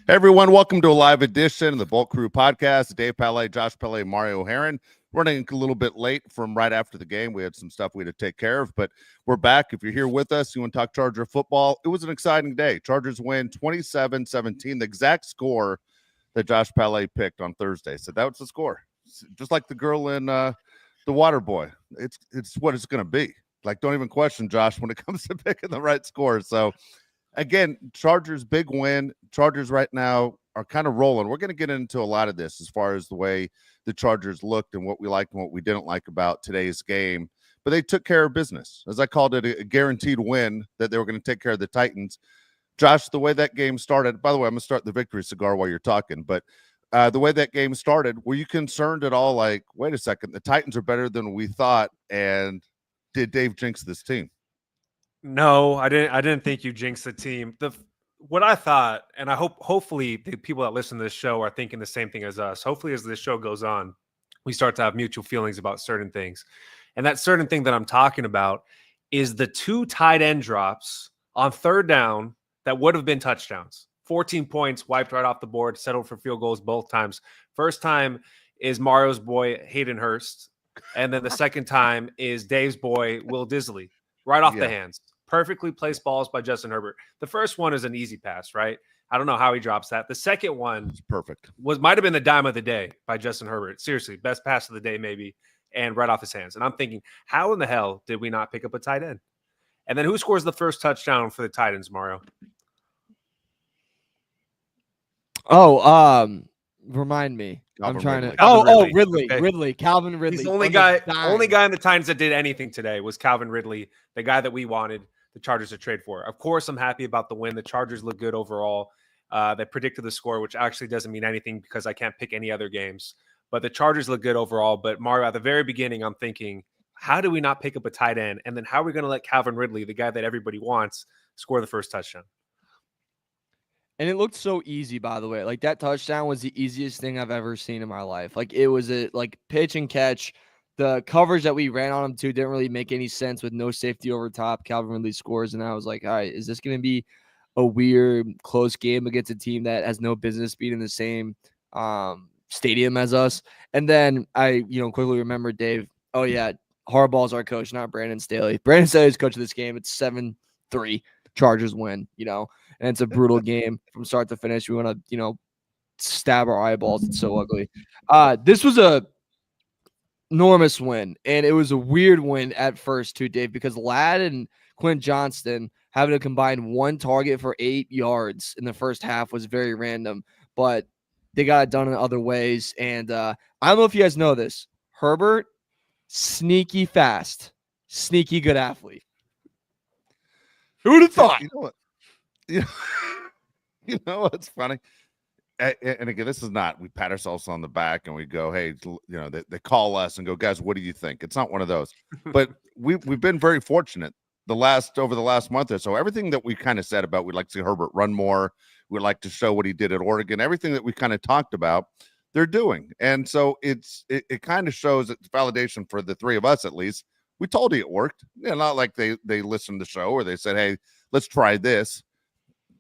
Hey everyone, welcome to a live edition of the Bolt Crew podcast. Dave Pele, Josh Pele, Mario Heron. Running a little bit late from right after the game. We had some stuff we had to take care of, but we're back. If you're here with us, you want to talk Charger football, it was an exciting day. Chargers win 27-17, the exact score that Josh Pele picked on Thursday. So that was the score. Just like the girl in The Water Boy. It's what it's going to be. Like, don't even question, Josh, when it comes to picking the right score. So, again, Chargers big win. Chargers right now are kind of rolling. We're going to get into a lot of this as far as the way the Chargers looked and what we liked and what we didn't like about today's game. But they took care of business. As I called it, a guaranteed win that they were going to take care of the Titans. Josh, the way that game started, by the way, I'm going to start the victory cigar while you're talking, but the way that game started, were you concerned at all? Like, wait a second, the Titans are better than we thought. And did Dave jinx this team? No, I didn't think you jinxed the team. What I thought, and I hopefully the people that listen to this show are thinking the same thing as us. Hopefully, as this show goes on, we start to have mutual feelings about certain things. And that certain thing that I'm talking about is the two tight end drops on third down that would have been touchdowns. 14 points wiped right off the board, settled for field goals both times. First time is Mario's boy, Hayden Hurst. And then the second time is Dave's boy, Will Disley, right off the hands. Perfectly placed balls by Justin Herbert. The first one is an easy pass, right? I don't know how he drops that. The second one It's perfect. Might have been the dime of the day by Justin Herbert. Seriously, best pass of the day maybe, and right off his hands. And I'm thinking, how in the hell did we not pick up a tight end? And then who scores the first touchdown for the Titans, Mario? Remind me. Calvin I'm trying Ridley. to. Ridley. Ridley. Okay. Ridley. Calvin Ridley. He's the only guy in the Titans that did anything today was Calvin Ridley, the guy that we wanted the Chargers to trade for. Of course, I'm happy about the win. The Chargers look good overall. They predicted the score, which actually doesn't mean anything because I can't pick any other games. But the Chargers look good overall. But Mario, at the very beginning, I'm thinking, how do we not pick up a tight end? And then how are we going to let Calvin Ridley, the guy that everybody wants, score the first touchdown? And it looked so easy, by the way. Like, that touchdown was the easiest thing I've ever seen in my life. Like, it was a pitch and catch. The coverage that we ran on him too didn't really make any sense with no safety over top. Calvin Ridley scores, and I was like, all right, is this going to be a weird close game against a team that has no business being in the same stadium as us? And then I, quickly remembered, Dave, oh yeah, Harbaugh's our coach, not Brandon Staley. Brandon Staley's coach of this game. It's 7-3. Chargers win, and it's a brutal game from start to finish. We want to, stab our eyeballs. It's so ugly. This was a enormous win, and it was a weird win at first too, Dave, because Ladd and Quinn Johnston having to combine one target for 8 yards in the first half was very random, but they got it done in other ways. And I don't know if you guys know this. Herbert, sneaky fast, sneaky good athlete. Who would have thought? You know what? You know what's funny? And again, this is not, we pat ourselves on the back and we go, hey, they call us and go, guys, what do you think? It's not one of those. But we've been very fortunate over the last month or so. Everything that we kind of said about, we'd like to see Herbert run more. We'd like to show what he did at Oregon. Everything that we kind of talked about, they're doing. And so it kind of shows it's validation for the three of us, at least. We told you it worked. Not like they listened to the show or they said, hey, let's try this.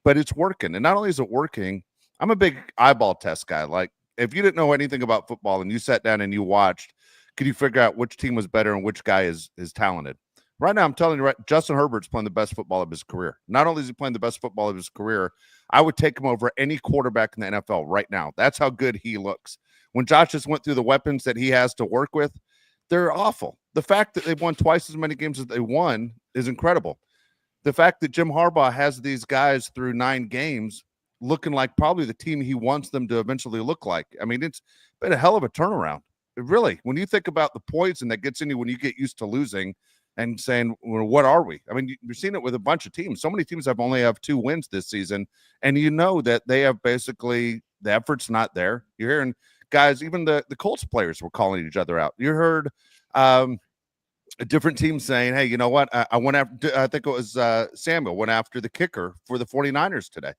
But it's working. And not only is it working, I'm a big eyeball test guy. Like, if you didn't know anything about football and you sat down and you watched, could you figure out which team was better and which guy is talented? Right now, I'm telling you, Justin Herbert's playing the best football of his career. Not only is he playing the best football of his career, I would take him over any quarterback in the NFL right now. That's how good he looks. When Josh just went through the weapons that he has to work with, they're awful. The fact that they've won twice as many games as they won is incredible. The fact that Jim Harbaugh has these guys through 9 games looking like probably the team he wants them to eventually look like. I mean, it's been a hell of a turnaround. Really, when you think about the poison that gets in you when you get used to losing and saying, well, what are we? I mean, you've seen it with a bunch of teams. So many teams only have 2 wins this season, and you know that they have basically the effort's not there. You're hearing guys, even the Colts players were calling each other out. You heard a different team saying, hey, you know what? I went after, I think it was Samuel went after the kicker for the 49ers today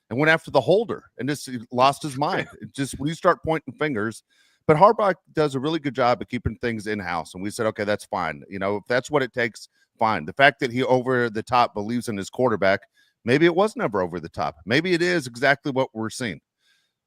and went after the holder and just lost his mind. Just when you start pointing fingers. But Harbaugh does a really good job of keeping things in-house. And we said, okay, that's fine. If that's what it takes, fine. The fact that he over the top believes in his quarterback Maybe it was never over the top. Maybe it is exactly what we're seeing.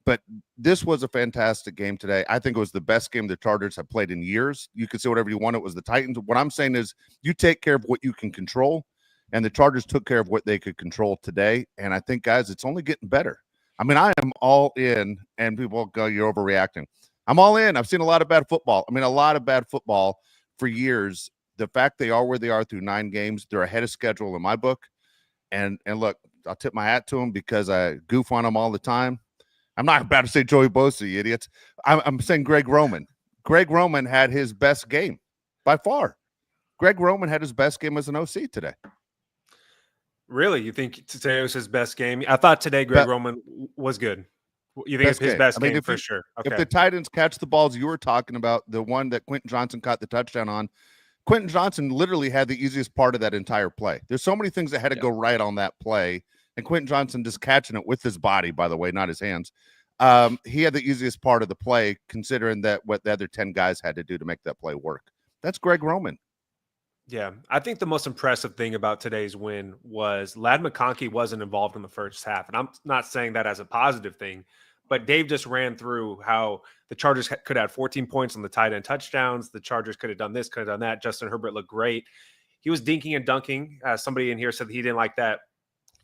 But this was a fantastic game today. I think it was the best game the Chargers have played in years. You can say whatever you want. It was the Titans. What I'm saying is you take care of what you can control, and the Chargers took care of what they could control today. And I think, guys, it's only getting better. I mean, I am all in, and people go, you're overreacting. I'm all in. I've seen a lot of bad football. I mean, a lot of bad football for years. The fact they are where they are through 9 games, they're ahead of schedule in my book. And look, I'll tip my hat to them because I goof on them all the time. I'm not about to say Joey Bosa, you idiots. I'm saying Greg Roman. Greg Roman had his best game by far. Greg Roman had his best game as an OC today. Really? You think today was his best game? I thought today Greg Roman was good. You think it's his best game for sure? Okay. If the Titans catch the balls you were talking about, the one that Quentin Johnson caught the touchdown on, Quentin Johnson literally had the easiest part of that entire play. There's so many things that had to go right on that play. And Quentin Johnson just catching it with his body, by the way, not his hands. He had the easiest part of the play, considering that what the other 10 guys had to do to make that play work. That's Greg Roman. Yeah, I think the most impressive thing about today's win was Ladd McConkey wasn't involved in the first half. And I'm not saying that as a positive thing, but Dave just ran through how the Chargers could have 14 points on the tight end touchdowns. The Chargers could have done this, could have done that. Justin Herbert looked great. He was dinking and dunking. Somebody in here said that he didn't like that.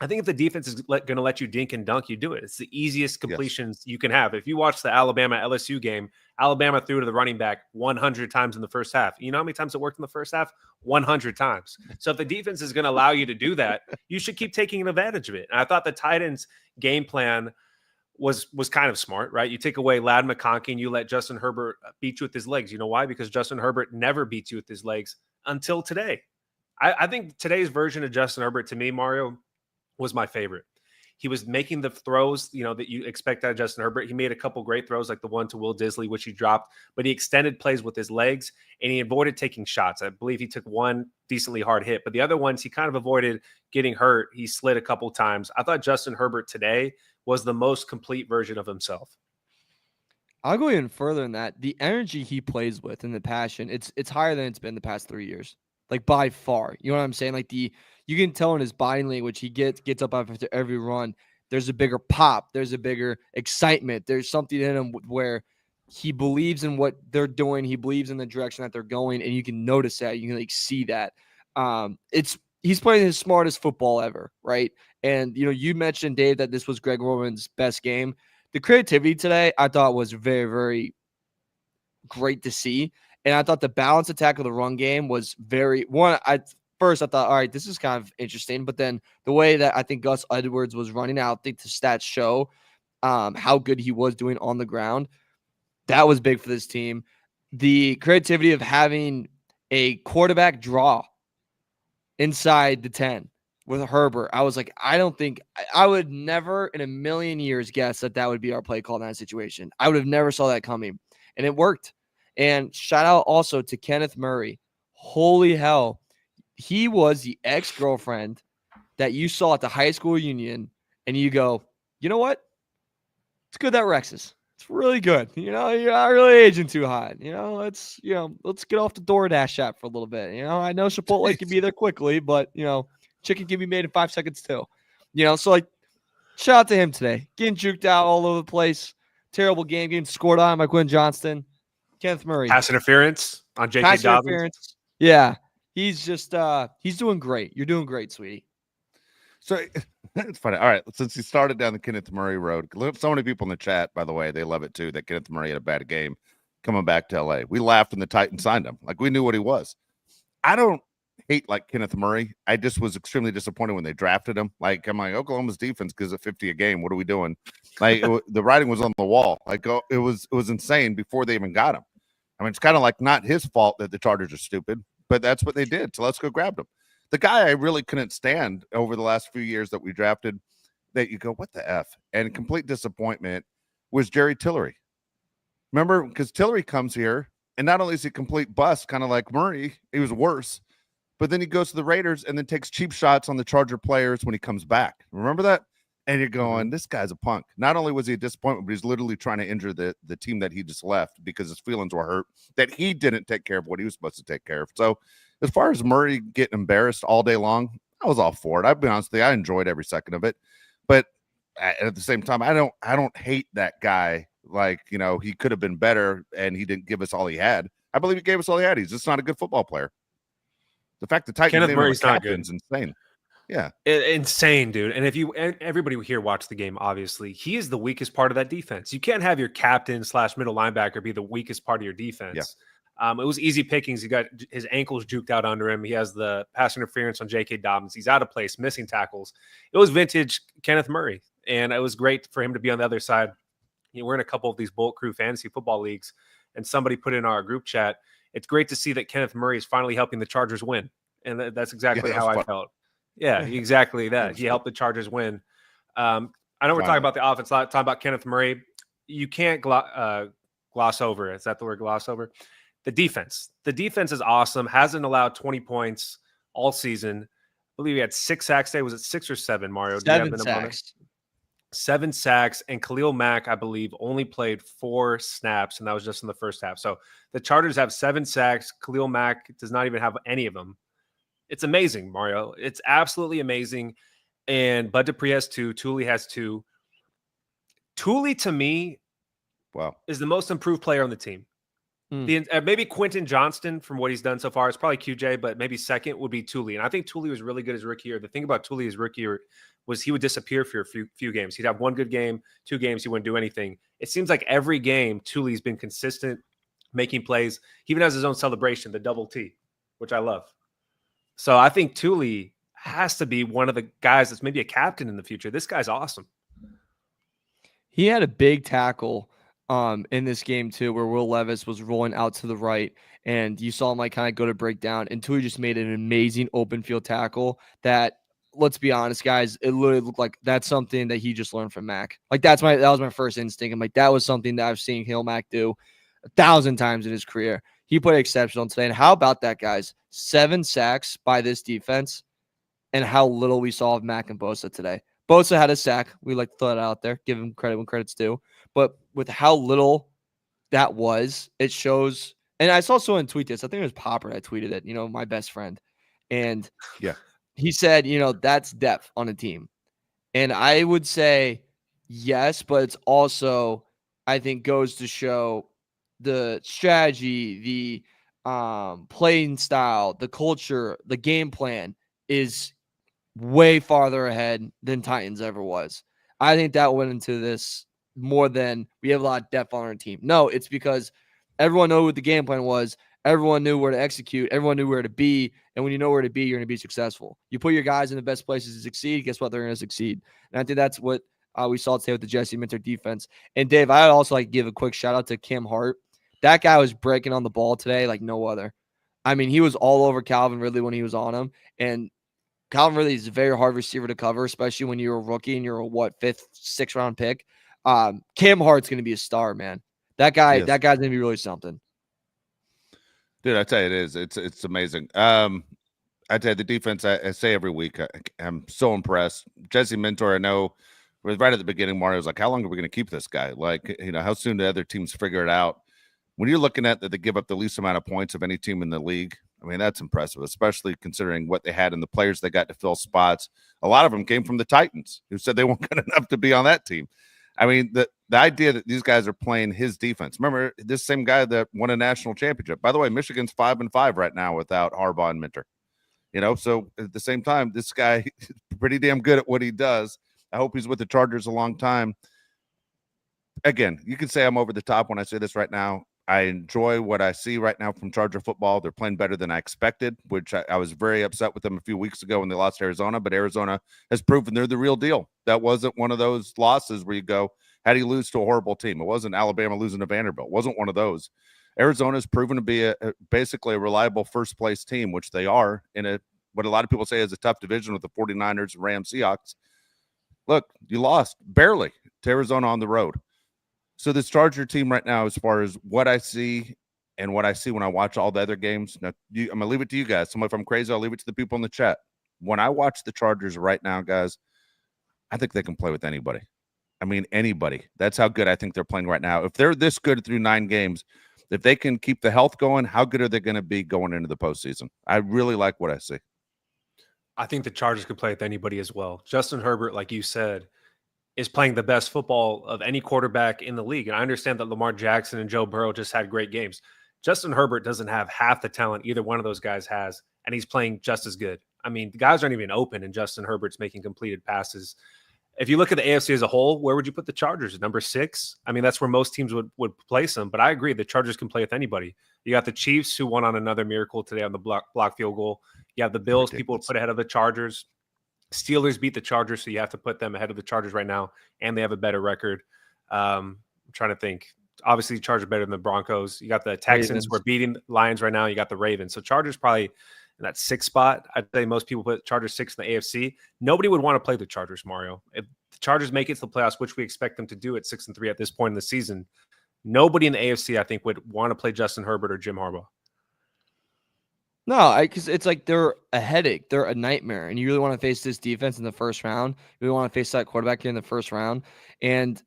I think if the defense is going to let you dink and dunk, you do it. It's the easiest completions you can have. If you watch the Alabama-LSU game, Alabama threw to the running back 100 times in the first half. You know how many times it worked in the first half? 100 times. So if the defense is going to allow you to do that, you should keep taking advantage of it. And I thought the Titans' game plan was kind of smart, right? You take away Ladd McConkey and you let Justin Herbert beat you with his legs. You know why? Because Justin Herbert never beats you with his legs until today. I think today's version of Justin Herbert, to me, Mario, was my favorite. He was making the throws, that you expect out of Justin Herbert. He made a couple great throws, like the one to Will Disley, which he dropped, but he extended plays with his legs and he avoided taking shots. I believe he took one decently hard hit, but the other ones he kind of avoided getting hurt. He slid a couple times. I thought Justin Herbert today was the most complete version of himself. I'll go even further than that. The energy he plays with and the passion, it's higher than it's been the past 3 years. Like by far. You know what I'm saying? Like you can tell in his body language, he gets up after every run. There's a bigger pop. There's a bigger excitement. There's something in him where he believes in what they're doing. He believes in the direction that they're going, and you can notice that. You can see that. He's playing his smartest football ever, right? And you mentioned, Dave, that this was Greg Roman's best game. The creativity today, I thought, was very, very great to see. And I thought the balance attack of the run game was first I thought, all right, this is kind of interesting. But then the way that I think Gus Edwards was running out, I think the stats show how good he was doing on the ground. That was big for this team. The creativity of having a quarterback draw inside the 10 with Herbert. I was like, I would never in a million years guess that would be our play call in that situation. I would have never saw that coming. And it worked. And shout out also to Kenneth Murray. Holy hell. He was the ex-girlfriend that you saw at the high school reunion, and you go, you know what? It's good that Rex's. It's really good. You're not really aging too hot. Let's get off the DoorDash app for a little bit. I know Chipotle can be there quickly, but chicken can be made in 5 seconds too. So like, shout out to him today. Getting juked out all over the place. Terrible game, getting scored on by Quinn Johnston. Kenneth Murray. Pass interference on J.K. Dobbins. Yeah. He's just he's doing great. You're doing great, sweetie. So it's funny. All right. Since he started down the Kenneth Murray road, so many people in the chat, by the way, they love it too, that Kenneth Murray had a bad game coming back to LA. We laughed when the Titans signed him. Like we knew what he was. I don't hate like Kenneth Murray. I just was extremely disappointed when they drafted him. Like I'm like, Oklahoma's defense gives a 50 a game. What are we doing? Like the writing was on the wall. Like it was insane before they even got him. I mean, it's kind of like not his fault that the Chargers are stupid, but that's what they did. So let's go grab him. The guy I really couldn't stand over the last few years that we drafted, that you go, what the F? And complete disappointment was Jerry Tillery. Remember, because Tillery comes here, and not only is he a complete bust, kind of like Murray, he was worse, but then he goes to the Raiders and then takes cheap shots on the Charger players when he comes back. Remember that? And you're going, this guy's a punk. Not only was he a disappointment, but he's literally trying to injure the team that he just left because his feelings were hurt, that he didn't take care of what he was supposed to take care of. So as far as Murray getting embarrassed all day long, I was all for it. I'll be honest with you, I enjoyed every second of it. But at the same time, I don't hate that guy. Like, he could have been better and he didn't give us all he had. I believe he gave us all he had. He's just not a good football player. The fact the Titans Kenneth named him a Murray's not captain is insane. Yeah. Insane, dude. And everybody here watched the game, obviously. He is the weakest part of that defense. You can't have your captain / middle linebacker be the weakest part of your defense. Yeah. It was easy pickings. He got his ankles juked out under him. He has the pass interference on J.K. Dobbins. He's out of place, missing tackles. It was vintage Kenneth Murray, and it was great for him to be on the other side. We're in a couple of these Bullet Crew fantasy football leagues, and somebody put in our group chat, it's great to see that Kenneth Murray is finally helping the Chargers win. And that's exactly how I felt. Yeah, exactly that. He helped the Chargers win. I know we're talking about the offense a lot, talking about Kenneth Murray. You can't gloss over. Is that the word, gloss over? The defense. The defense is awesome. Hasn't allowed 20 points all season. I believe he had 6 sacks today. Was it 6 or 7, Mario? 7 sacks. 7 sacks. And Khalil Mack, I believe, only played 4 snaps, and that was just in the first half. So the Chargers have 7 sacks. Khalil Mack does not even have any of them. It's amazing, Mario. It's absolutely amazing. And Bud Dupree has 2. Thule has 2. Thule, to me, is the most improved player on the team. Maybe Quentin Johnston, from what he's done so far, is probably QJ, but maybe second would be Thule. And I think Thule was really good his rookie year. The thing about Thule his rookie year was he would disappear for a few games. He'd have 1 good game, 2 games, he wouldn't do anything. It seems like every game, Thule's been consistent, making plays. He even has his own celebration, the double T, which I love. So I think Thule has to be one of the guys that's maybe a captain in the future. This guy's awesome. He had a big tackle in this game too, where Will Levis was rolling out to the right, and you saw him like kind of go to break down, and Thule just made an amazing open field tackle that, let's be honest, guys, it literally looked like that's something that he just learned from Mac. Like that was my first instinct. I'm like, that was something that I've seen Khalil Mack do 1,000 times in his career. He played exceptional today. And how about that, guys? 7 sacks by this defense, and how little we saw of Mack and Bosa today. Bosa had a sack. We like to throw it out there, give him credit when credit's due. But with how little that was, it shows. And I saw someone tweet this. I think it was Popper that tweeted it, my best friend. And he said, that's depth on a team. And I would say yes, but it's also, I think, goes to show the strategy, the playing style, the culture, the game plan is way farther ahead than Titans ever was. I think that went into this more than we have a lot of depth on our team. No, it's because everyone knew what the game plan was. Everyone knew where to execute. Everyone knew where to be. And when you know where to be, you're going to be successful. You put your guys in the best places to succeed, guess what? They're going to succeed. And I think that's what we saw today with the Jesse Minter defense. And Dave, I'd also like to give a quick shout out to Kim Hart. That guy was breaking on the ball today like no other. I mean, he was all over Calvin Ridley when he was on him. And Calvin Ridley is a very hard receiver to cover, especially when you're a rookie and you're a 5th, 6th round pick. Kim Hart's going to be a star, man. That guy's going to be really something. Dude, I tell you, it is. It's amazing. I tell you, the defense, I say every week, I'm so impressed. Jesse Minter, I know, was right at the beginning, Mario was like, how long are we going to keep this guy? Like, how soon do other teams figure it out? When you're looking at that they give up the least amount of points of any team in the league, I mean, that's impressive, especially considering what they had and the players they got to fill spots. A lot of them came from the Titans, who said they weren't good enough to be on that team. I mean, the idea that these guys are playing his defense. Remember, this same guy that won a national championship. By the way, Michigan's 5-5 right now without Harbaugh and Minter. So at the same time, this guy is pretty damn good at what he does. I hope he's with the Chargers a long time. Again, you can say I'm over the top when I say this right now. I enjoy what I see right now from Charger football. They're playing better than I expected, which I was very upset with them a few weeks ago when they lost to Arizona, but Arizona has proven they're the real deal. That wasn't one of those losses where you go, how do you lose to a horrible team? It wasn't Alabama losing to Vanderbilt. It wasn't one of those. Arizona's proven to be basically a reliable first-place team, which they are in what a lot of people say is a tough division with the 49ers, Rams, Seahawks. Look, you lost barely to Arizona on the road. So this Charger team right now, as far as what I see and what I see when I watch all the other games, now I'm going to leave it to you guys. If I'm crazy, I'll leave it to the people in the chat. When I watch the Chargers right now, guys, I think they can play with anybody. I mean, anybody. That's how good I think they're playing right now. If they're this good through 9 games, if they can keep the health going, how good are they going to be going into the postseason? I really like what I see. I think the Chargers could play with anybody as well. Justin Herbert, like you said, is playing the best football of any quarterback in the league. And I understand that Lamar Jackson and Joe Burrow just had great games. Justin Herbert doesn't have half the talent either one of those guys has, and he's playing just as good. I mean, the guys aren't even open, and Justin Herbert's making completed passes. If you look at the AFC as a whole, where would you put the Chargers? Number 6? I mean, that's where most teams would place them. But I agree, the Chargers can play with anybody. You got the Chiefs, who won on another miracle today on the block field goal. You have the Bills, people put ahead of the Chargers. Steelers beat the Chargers, so you have to put them ahead of the Chargers right now, and they have a better record. I'm trying to think. Obviously, the Chargers are better than the Broncos. You got the Texans. We're beating Lions right now. You got the Ravens. So Chargers probably in that 6th spot. I'd say most people put Chargers 6 in the AFC. Nobody would want to play the Chargers, Mario. If the Chargers make it to the playoffs, which we expect them to do at 6-3 at this point in the season, nobody in the AFC, I think, would want to play Justin Herbert or Jim Harbaugh. No, because it's like they're a headache. They're a nightmare. And you really want to face this defense in the first round. You really want to face that quarterback here in the first round. And,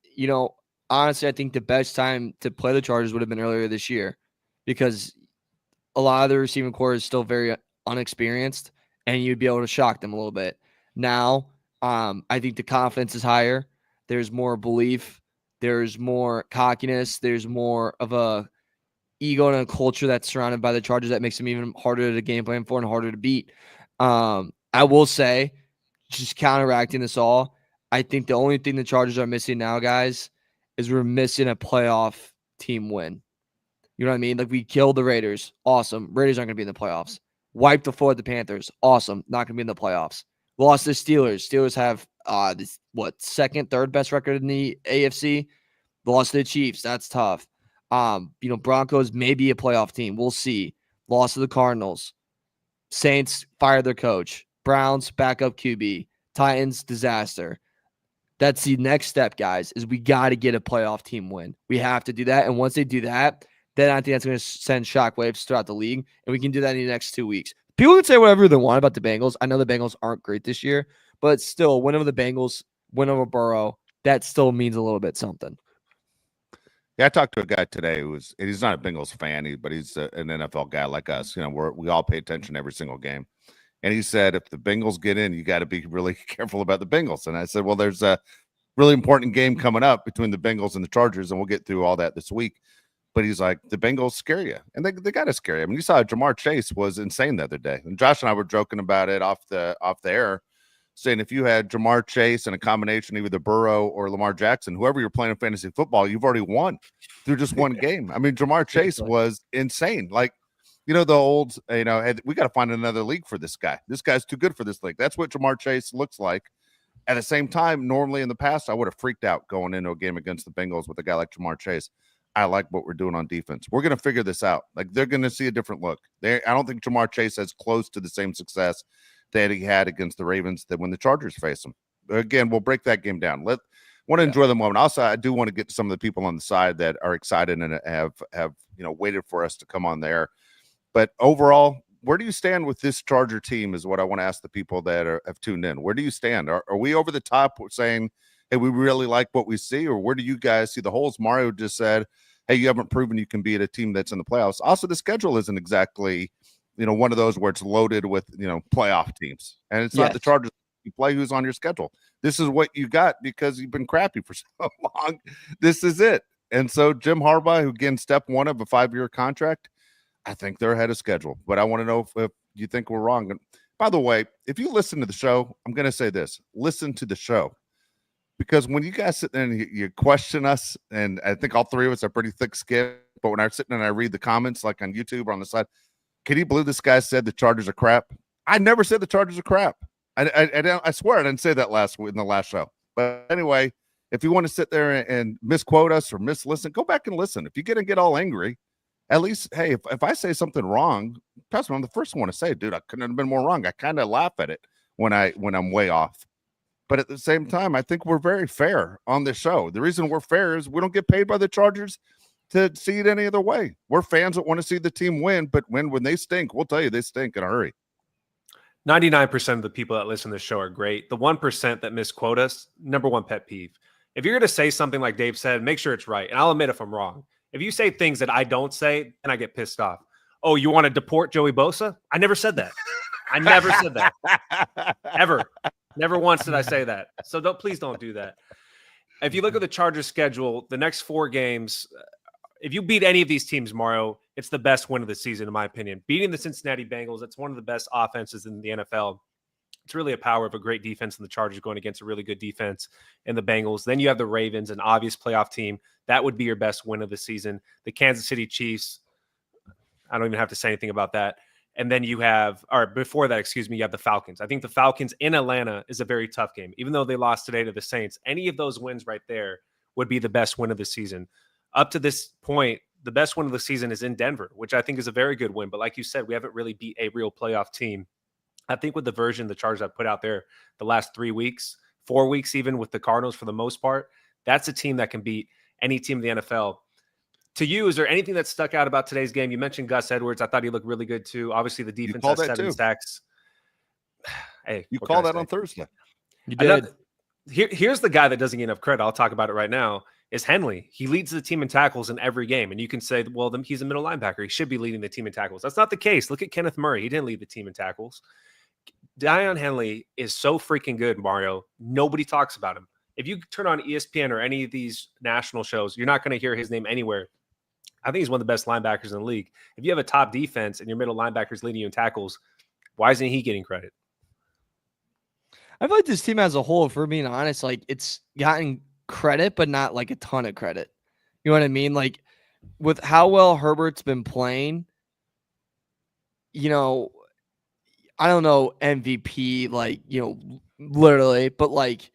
honestly, I think the best time to play the Chargers would have been earlier this year because a lot of the receiving core is still very unexperienced, and you'd be able to shock them a little bit. Now, I think the confidence is higher. There's more belief. There's more cockiness. There's more of a ego and a culture that's surrounded by the Chargers that makes them even harder to game plan for and harder to beat. I will say, just counteracting this all, I think the only thing the Chargers are missing now, guys, is we're missing a playoff team win. You know what I mean? Like, we killed the Raiders. Awesome. Raiders aren't going to be in the playoffs. Wiped the floor at the Panthers. Awesome. Not going to be in the playoffs. Lost to the Steelers. Steelers have, second, third best record in the AFC. Lost to the Chiefs. That's tough. Broncos may be a playoff team. We'll see. Lost to the Cardinals. Saints fired their coach. Browns backup QB. Titans disaster. That's the next step, guys, is we got to get a playoff team win. We have to do that. And once they do that, then I think that's going to send shockwaves throughout the league. And we can do that in the next 2 weeks. People can say whatever they want about the Bengals. I know the Bengals aren't great this year, but still, win over the Bengals, win over Burrow, that still means a little bit something. Yeah, I talked to a guy today he's not a Bengals fan, but he's an NFL guy like us. We all pay attention every single game. And he said, if the Bengals get in, you got to be really careful about the Bengals. And I said, well, there's a really important game coming up between the Bengals and the Chargers, and we'll get through all that this week. But he's like, the Bengals scare you. And they got to scare you. I mean, you saw Jamar Chase was insane the other day. And Josh and I were joking about it off the air, saying if you had Jamar Chase and a combination of either Burrow or Lamar Jackson, whoever you're playing in fantasy football, you've already won through just one game. I mean, Jamar Chase was insane. Like, the old, we got to find another league for this guy. This guy's too good for this league. That's what Jamar Chase looks like. At the same time, normally in the past, I would have freaked out going into a game against the Bengals with a guy like Jamar Chase. I like what we're doing on defense. We're going to figure this out. Like, they're going to see a different look. I don't think Jamar Chase has close to the same success that he had against the Ravens that when the Chargers face him. Again, we'll break that game down. Want to enjoy the moment. Also, I do want to get to some of the people on the side that are excited and have waited for us to come on there. But overall, where do you stand with this Charger team is what I want to ask the people that have tuned in. Where do you stand? Are we over the top saying, hey, we really like what we see? Or where do you guys see the holes? Mario just said, hey, you haven't proven you can beat a team that's in the playoffs. Also, the schedule isn't exactly, one of those where it's loaded with, playoff teams. And it's not the Chargers you play who's on your schedule. This is what you got because you've been crappy for so long. This is it. And so Jim Harbaugh, who again, step 1 of a 5-year contract, I think they're ahead of schedule. But I want to know if you think we're wrong. And by the way, if you listen to the show, I'm going to say this. Listen to the show. Because when you guys sit there and you question us, and I think all three of us are pretty thick skinned, but when I'm sitting and I read the comments like on YouTube or on the side, can you believe this guy said the Chargers are crap? I never said the Chargers are crap. I swear I didn't say that in the last show. But anyway, if you want to sit there and misquote us or mislisten, go back and listen. If you get all angry, at least, hey, if I say something wrong, trust me, I'm the first one to say, dude, I couldn't have been more wrong. I kind of laugh at it when I'm way off. But at the same time, I think we're very fair on this show. The reason we're fair is we don't get paid by the Chargers to see it any other way. We're fans that want to see the team win, but when they stink, we'll tell you they stink in a hurry. 99% of the people that listen to this show are great. The 1% that misquote us, number one pet peeve. If you're going to say something like Dave said, make sure it's right. And I'll admit if I'm wrong. If you say things that I don't say, then I get pissed off. oh, you want to deport Joey Bosa? I never said that. I never said that. Ever. Never once did I say that. So please don't do that. If you look at the Chargers schedule, the next 4 games, if you beat any of these teams, Mario, it's the best win of the season, in my opinion. Beating the Cincinnati Bengals, it's one of the best offenses in the NFL. It's really a power of a great defense in the Chargers going against a really good defense in the Bengals. Then you have the Ravens, an obvious playoff team. That would be your best win of the season. The Kansas City Chiefs, I don't even have to say anything about that. And then you have, or before that, excuse me, you have the Falcons. I think the Falcons in Atlanta is a very tough game. Even though they lost today to the Saints, any of those wins right there would be the best win of the season. Up to this point, the best win of the season is in Denver, which I think is a very good win. But like you said, we haven't really beat a real playoff team. I think with the version the Chargers have put out there the last 3 weeks, 4 weeks even with the Cardinals for the most part, that's a team that can beat any team in the NFL. To you, is there anything that stuck out about today's game? You mentioned Gus Edwards. I thought he looked really good too. Obviously, the defense has 7 sacks. Hey, you called that on Thursday. You did. Here's the guy that doesn't get enough credit. I'll talk about it right now. Is Henley. He leads the team in tackles in every game. And you can say, well, he's a middle linebacker. He should be leading the team in tackles. That's not the case. Look at Kenneth Murray. He didn't lead the team in tackles. Dion Henley is so freaking good, Mario. Nobody talks about him. If you turn on ESPN or any of these national shows, you're not going to hear his name anywhere. I think he's one of the best linebackers in the league. If you have a top defense and your middle linebackers leading you in tackles, why isn't he getting credit? I feel like this team as a whole, if we're being honest, like it's gotten credit, but not like a ton of credit. You know what I mean? Like with how well Herbert's been playing, you know, I don't know MVP, like, you know, literally, but like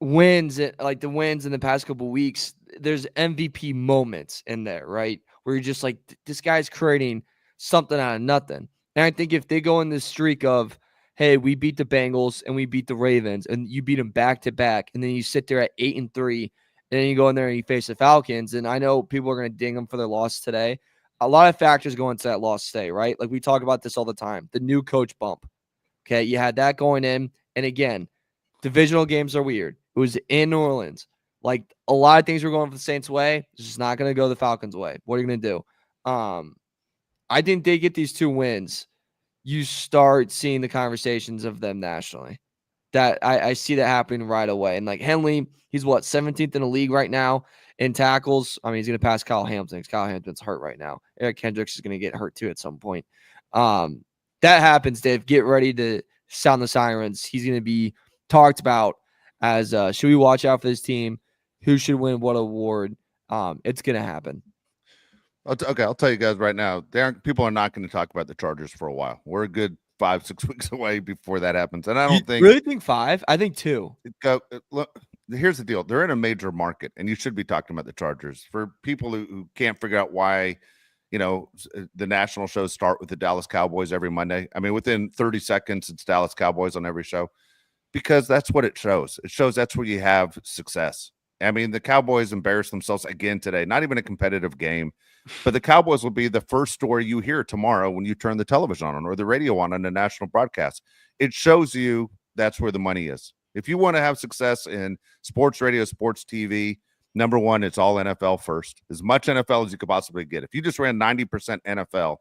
wins, like the wins in the past couple of weeks, there's MVP moments in there, right? Where you're just like, this guy's creating something out of nothing. And I think if they go in this streak of, hey, we beat the Bengals and we beat the Ravens and you beat them back to back, and then you sit there at 8-3, and then you go in there and you face the Falcons. And I know people are going to ding them for their loss today. A lot of factors go into that loss today, right? Like we talk about this all the time. The new coach bump. Okay, you had that going in. And again, divisional games are weird. It was in New Orleans. Like a lot of things were going for the Saints' way. It's just not going to go the Falcons' way. What are you going to do? I think they get these 2 wins. You start seeing the conversations of them nationally. That I see that happening right away. And like Henley, he's what, 17th in the league right now in tackles. I mean, he's going to pass Kyle Hamilton because Kyle Hamilton's hurt right now. Eric Kendricks is going to get hurt too at some point. That happens, Dave. Get ready to sound the sirens. He's going to be talked about as should we watch out for this team? Who should win what award? It's going to happen. Okay, I'll tell you guys right now. People are not going to talk about the Chargers for a while. We're a good 5-6 weeks away before that happens, and I don't really think 5. I think 2. Look, here's the deal: they're in a major market, and you should be talking about the Chargers. For people who can't figure out why, you know, the national shows start with the Dallas Cowboys every Monday. I mean, within 30 seconds, it's Dallas Cowboys on every show, because that's what it shows. It shows that's where you have success. I mean, the Cowboys embarrassed themselves again today. Not even a competitive game. But the Cowboys will be the first story you hear tomorrow when you turn the television on or the radio on a national broadcast. It shows you that's where the money is. If you want to have success in sports radio, sports TV, number one, it's all NFL first. As much NFL as you could possibly get. If you just ran 90% NFL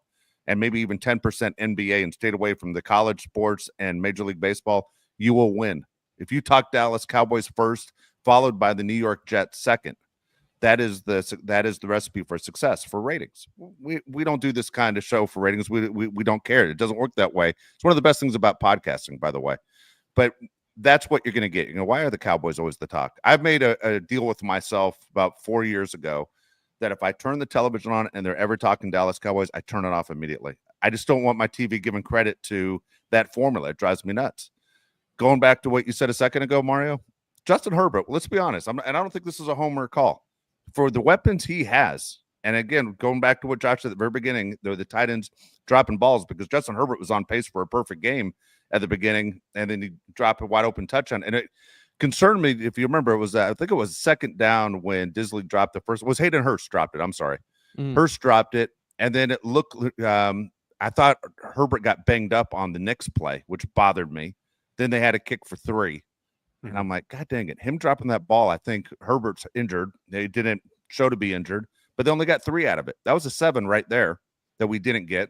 and maybe even 10% NBA and stayed away from the college sports and Major League Baseball, you will win. If you talk Dallas Cowboys first, followed by the New York Jets second, that is the recipe for success for ratings. We don't do this kind of show for ratings. We don't care. It doesn't work that way. It's one of the best things about podcasting, by the way. But that's what you're going to get. You know, why are the Cowboys always the talk? I've made a deal with myself about 4 years ago that if I turn the television on and they're ever talking Dallas Cowboys, I turn it off immediately. I just don't want my TV giving credit to that formula. It drives me nuts. Going back to what you said a second ago, Mario, Justin Herbert, let's be honest, and I don't think this is a homer call. For the weapons he has, and again, going back to what Josh said at the very beginning, the tight ends dropping balls, because Justin Herbert was on pace for a perfect game at the beginning, and then he dropped a wide open touchdown. And it concerned me, if you remember, it was I think it was second down when Disley dropped the first. It was Hayden Hurst dropped it. I'm sorry, Hurst dropped it, and then it looked. I thought Herbert got banged up on the next play, which bothered me. Then they had a kick for 3. And I'm like, God dang it. Him dropping that ball, I think Herbert's injured. They didn't show to be injured, but they only got 3 out of it. That was a 7 right there. that we didn't get.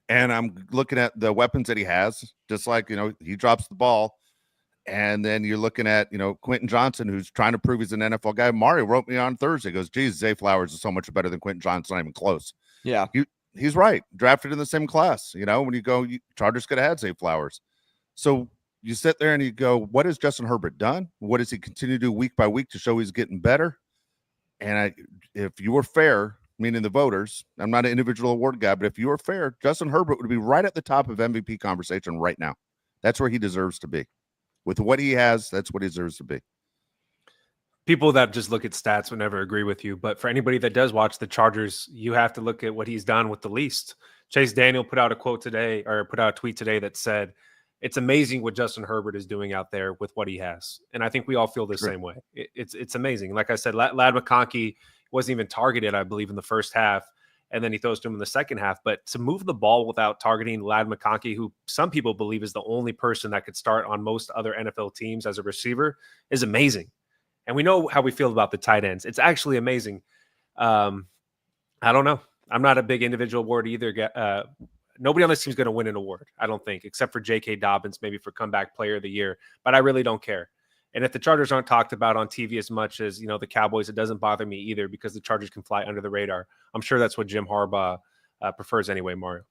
And I'm looking at the weapons that he has, just like, he drops the ball. And then you're looking at, Quentin Johnson, who's trying to prove he's an NFL guy. Mario wrote me on Thursday, goes, geez, Zay Flowers is so much better than Quentin Johnson, not even close. Yeah. He's right. Drafted in the same class. When you go, Chargers could have had Zay Flowers. So you sit there and you go, what has Justin Herbert done? What does he continue to do week by week to show he's getting better? And if you were fair, meaning the voters, I'm not an individual award guy, but if you were fair, Justin Herbert would be right at the top of MVP conversation right now. That's where he deserves to be. With what he has, that's what he deserves to be. People that just look at stats would never agree with you. But for anybody that does watch the Chargers, you have to look at what he's done with the least. Chase Daniel put out a quote today, or put out a tweet today that said, it's amazing what Justin Herbert is doing out there with what he has. And I think we all feel the same way. It's amazing. Like I said, Lad McConkey wasn't even targeted, I believe, in the first half. And then he throws to him in the second half. But to move the ball without targeting Lad McConkey, who some people believe is the only person that could start on most other NFL teams as a receiver, is amazing. And we know how we feel about the tight ends. It's actually amazing. I don't know. I'm not a big individual award either. Nobody on this team is going to win an award, I don't think, except for J.K. Dobbins, maybe for comeback player of the year. But I really don't care. And if the Chargers aren't talked about on TV as much as, the Cowboys, it doesn't bother me either because the Chargers can fly under the radar. I'm sure that's what Jim Harbaugh prefers anyway, Mario.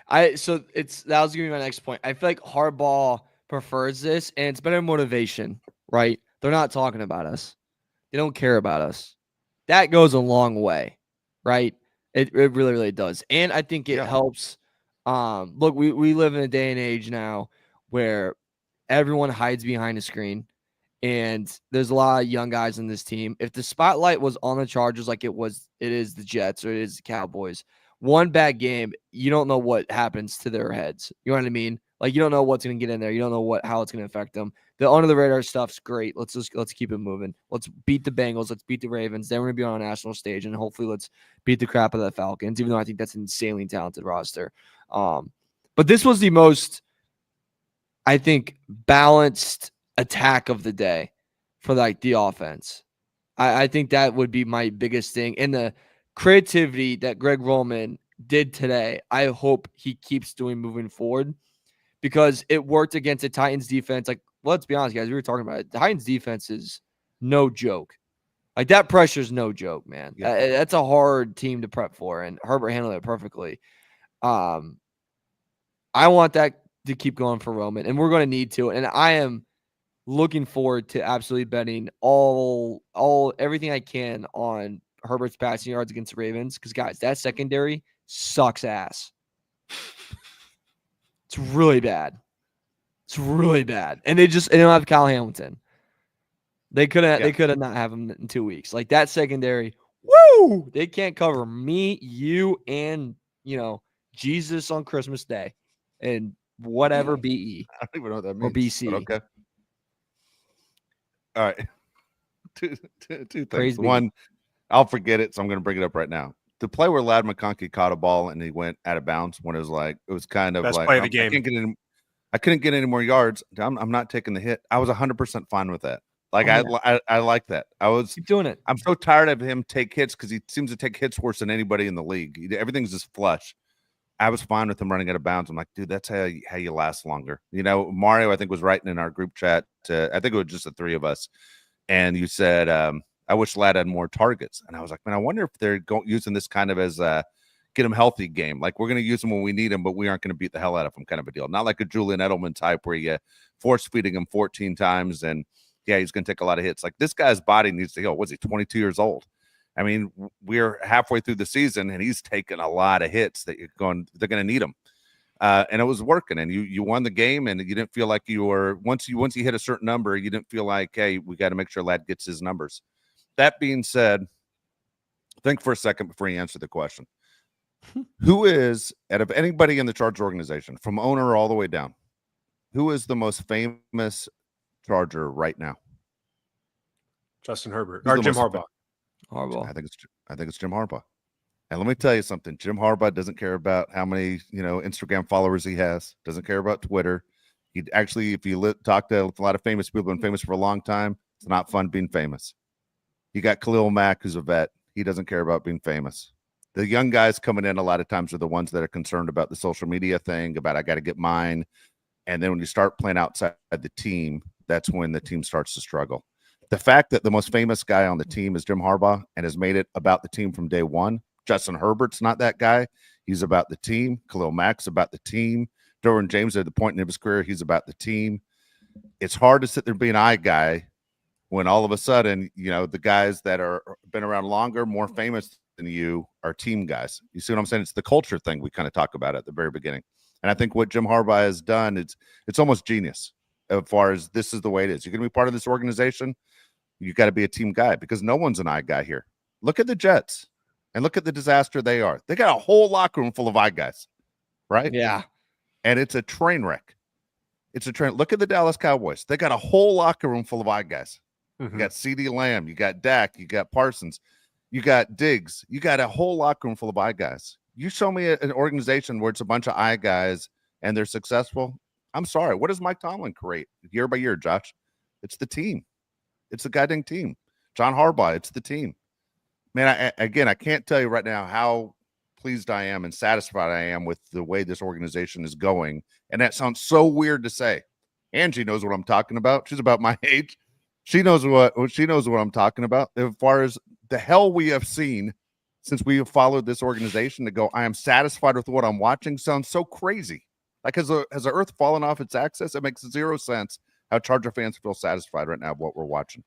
That was going to be my next point. I feel like Harbaugh prefers this, and it's better motivation, right? They're not talking about us. They don't care about us. That goes a long way, right? It really, really does. And I think it helps. Look, we live in a day and age now where everyone hides behind a screen. And there's a lot of young guys in this team. If the spotlight was on the Chargers like it is the Jets or it is the Cowboys, one bad game, you don't know what happens to their heads. You know what I mean? Like, you don't know what's going to get in there. You don't know how it's going to affect them. The under the radar stuff's great. Let's keep it moving. Let's beat the Bengals. Let's beat the Ravens. Then we're going to be on a national stage, and hopefully let's beat the crap out of the Falcons, even though I think that's an insanely talented roster. But this was the most, I think, balanced attack of the day for the offense. I think that would be my biggest thing. And the creativity that Greg Roman did today, I hope he keeps doing moving forward because it worked against the Titans defense. Like, let's be honest, guys, we were talking about it. The Titans defense is no joke. Like, that pressure is no joke, man. Yeah. That's a hard team to prep for, and Herbert handled it perfectly. I want that to keep going for Roman, and we're going to need to. And I am looking forward to absolutely betting everything I can on Herbert's passing yards against the Ravens because, guys, that secondary sucks ass. It's really bad. It's really bad. And they don't have Kyle Hamilton. They could not have him in 2 weeks. Like, that secondary, woo! They can't cover me, you, and, Jesus on Christmas Day and whatever BE. I don't even know what that means. Or BC. Okay. All right. Two things. Praise One, I'll forget it, so I'm going to bring it up right now. The play where Lad McConkey caught a ball and he went out of bounds when it was kind of best like play of the game. I couldn't get any more yards. I'm not taking the hit. I was 100% fine with that. Like, I like that. Keep doing it. I'm so tired of him take hits because he seems to take hits worse than anybody in the league. Everything's just flush. I was fine with him running out of bounds. I'm like, dude, that's how you last longer. Mario, I think, was writing in our group chat. I think it was just the three of us. And you said, I wish Lad had more targets. And I was like, man, I wonder if they're using this kind of as a get him healthy game. Like, we're going to use him when we need him, but we aren't going to beat the hell out of him kind of a deal. Not like a Julian Edelman type where you force feeding him 14 times and, yeah, he's going to take a lot of hits. Like, this guy's body needs to heal. Was he 22 years old? I mean, we're halfway through the season, and he's taken a lot of hits that they're going to need him. And it was working, and you won the game, and you didn't feel like you were once you hit a certain number, you didn't feel like, hey, we got to make sure Lad gets his numbers. That being said, think for a second before you answer the question. Who is, out of anybody in the Charger organization, from owner all the way down, who is the most famous Charger right now? Justin Herbert or Jim Harbaugh. Harbaugh. I think it's Jim Harbaugh. And let me tell you something. Jim Harbaugh doesn't care about how many, Instagram followers he has. Doesn't care about Twitter. He actually, if you talk to a lot of famous people, been famous for a long time, it's not fun being famous. You got Khalil Mack, who's a vet. He doesn't care about being famous. The young guys coming in a lot of times are the ones that are concerned about the social media thing, about I got to get mine. And then when you start playing outside the team, that's when the team starts to struggle. The fact that the most famous guy on the team is Jim Harbaugh and has made it about the team from day one. Justin Herbert's not that guy. He's about the team. Khalil Mack's about the team. Derwin James, at the point in his career, he's about the team. It's hard to sit there and be an I guy when all of a sudden, the guys that are been around longer, more famous than you are team guys. You see what I'm saying? It's the culture thing we kind of talk about at the very beginning. And I think what Jim Harbaugh has done, it's almost genius as far as this is the way it is. You're going to be part of this organization. You got to be a team guy because no one's an I guy here. Look at the Jets and look at the disaster they are. They got a whole locker room full of I guys, right? Yeah. And it's a train wreck. It's a train. Look at the Dallas Cowboys. They got a whole locker room full of I guys. You got CeeDee Lamb, you got Dak, you got Parsons, you got Diggs, you got a whole locker room full of I guys. You show me an organization where it's a bunch of I guys and they're successful. I'm sorry. What does Mike Tomlin create year by year, Josh? It's the team. It's the goddamn team. John Harbaugh, it's the team. Man, I can't tell you right now how pleased I am and satisfied I am with the way this organization is going. And that sounds so weird to say. Angie knows what I'm talking about. She's about my age. She knows what I'm talking about. As far as the hell we have seen since we have followed this organization, to go, I am satisfied with what I'm watching, sounds so crazy. Like, has the earth fallen off its axis? It makes zero sense how Charger fans feel satisfied right now with what we're watching.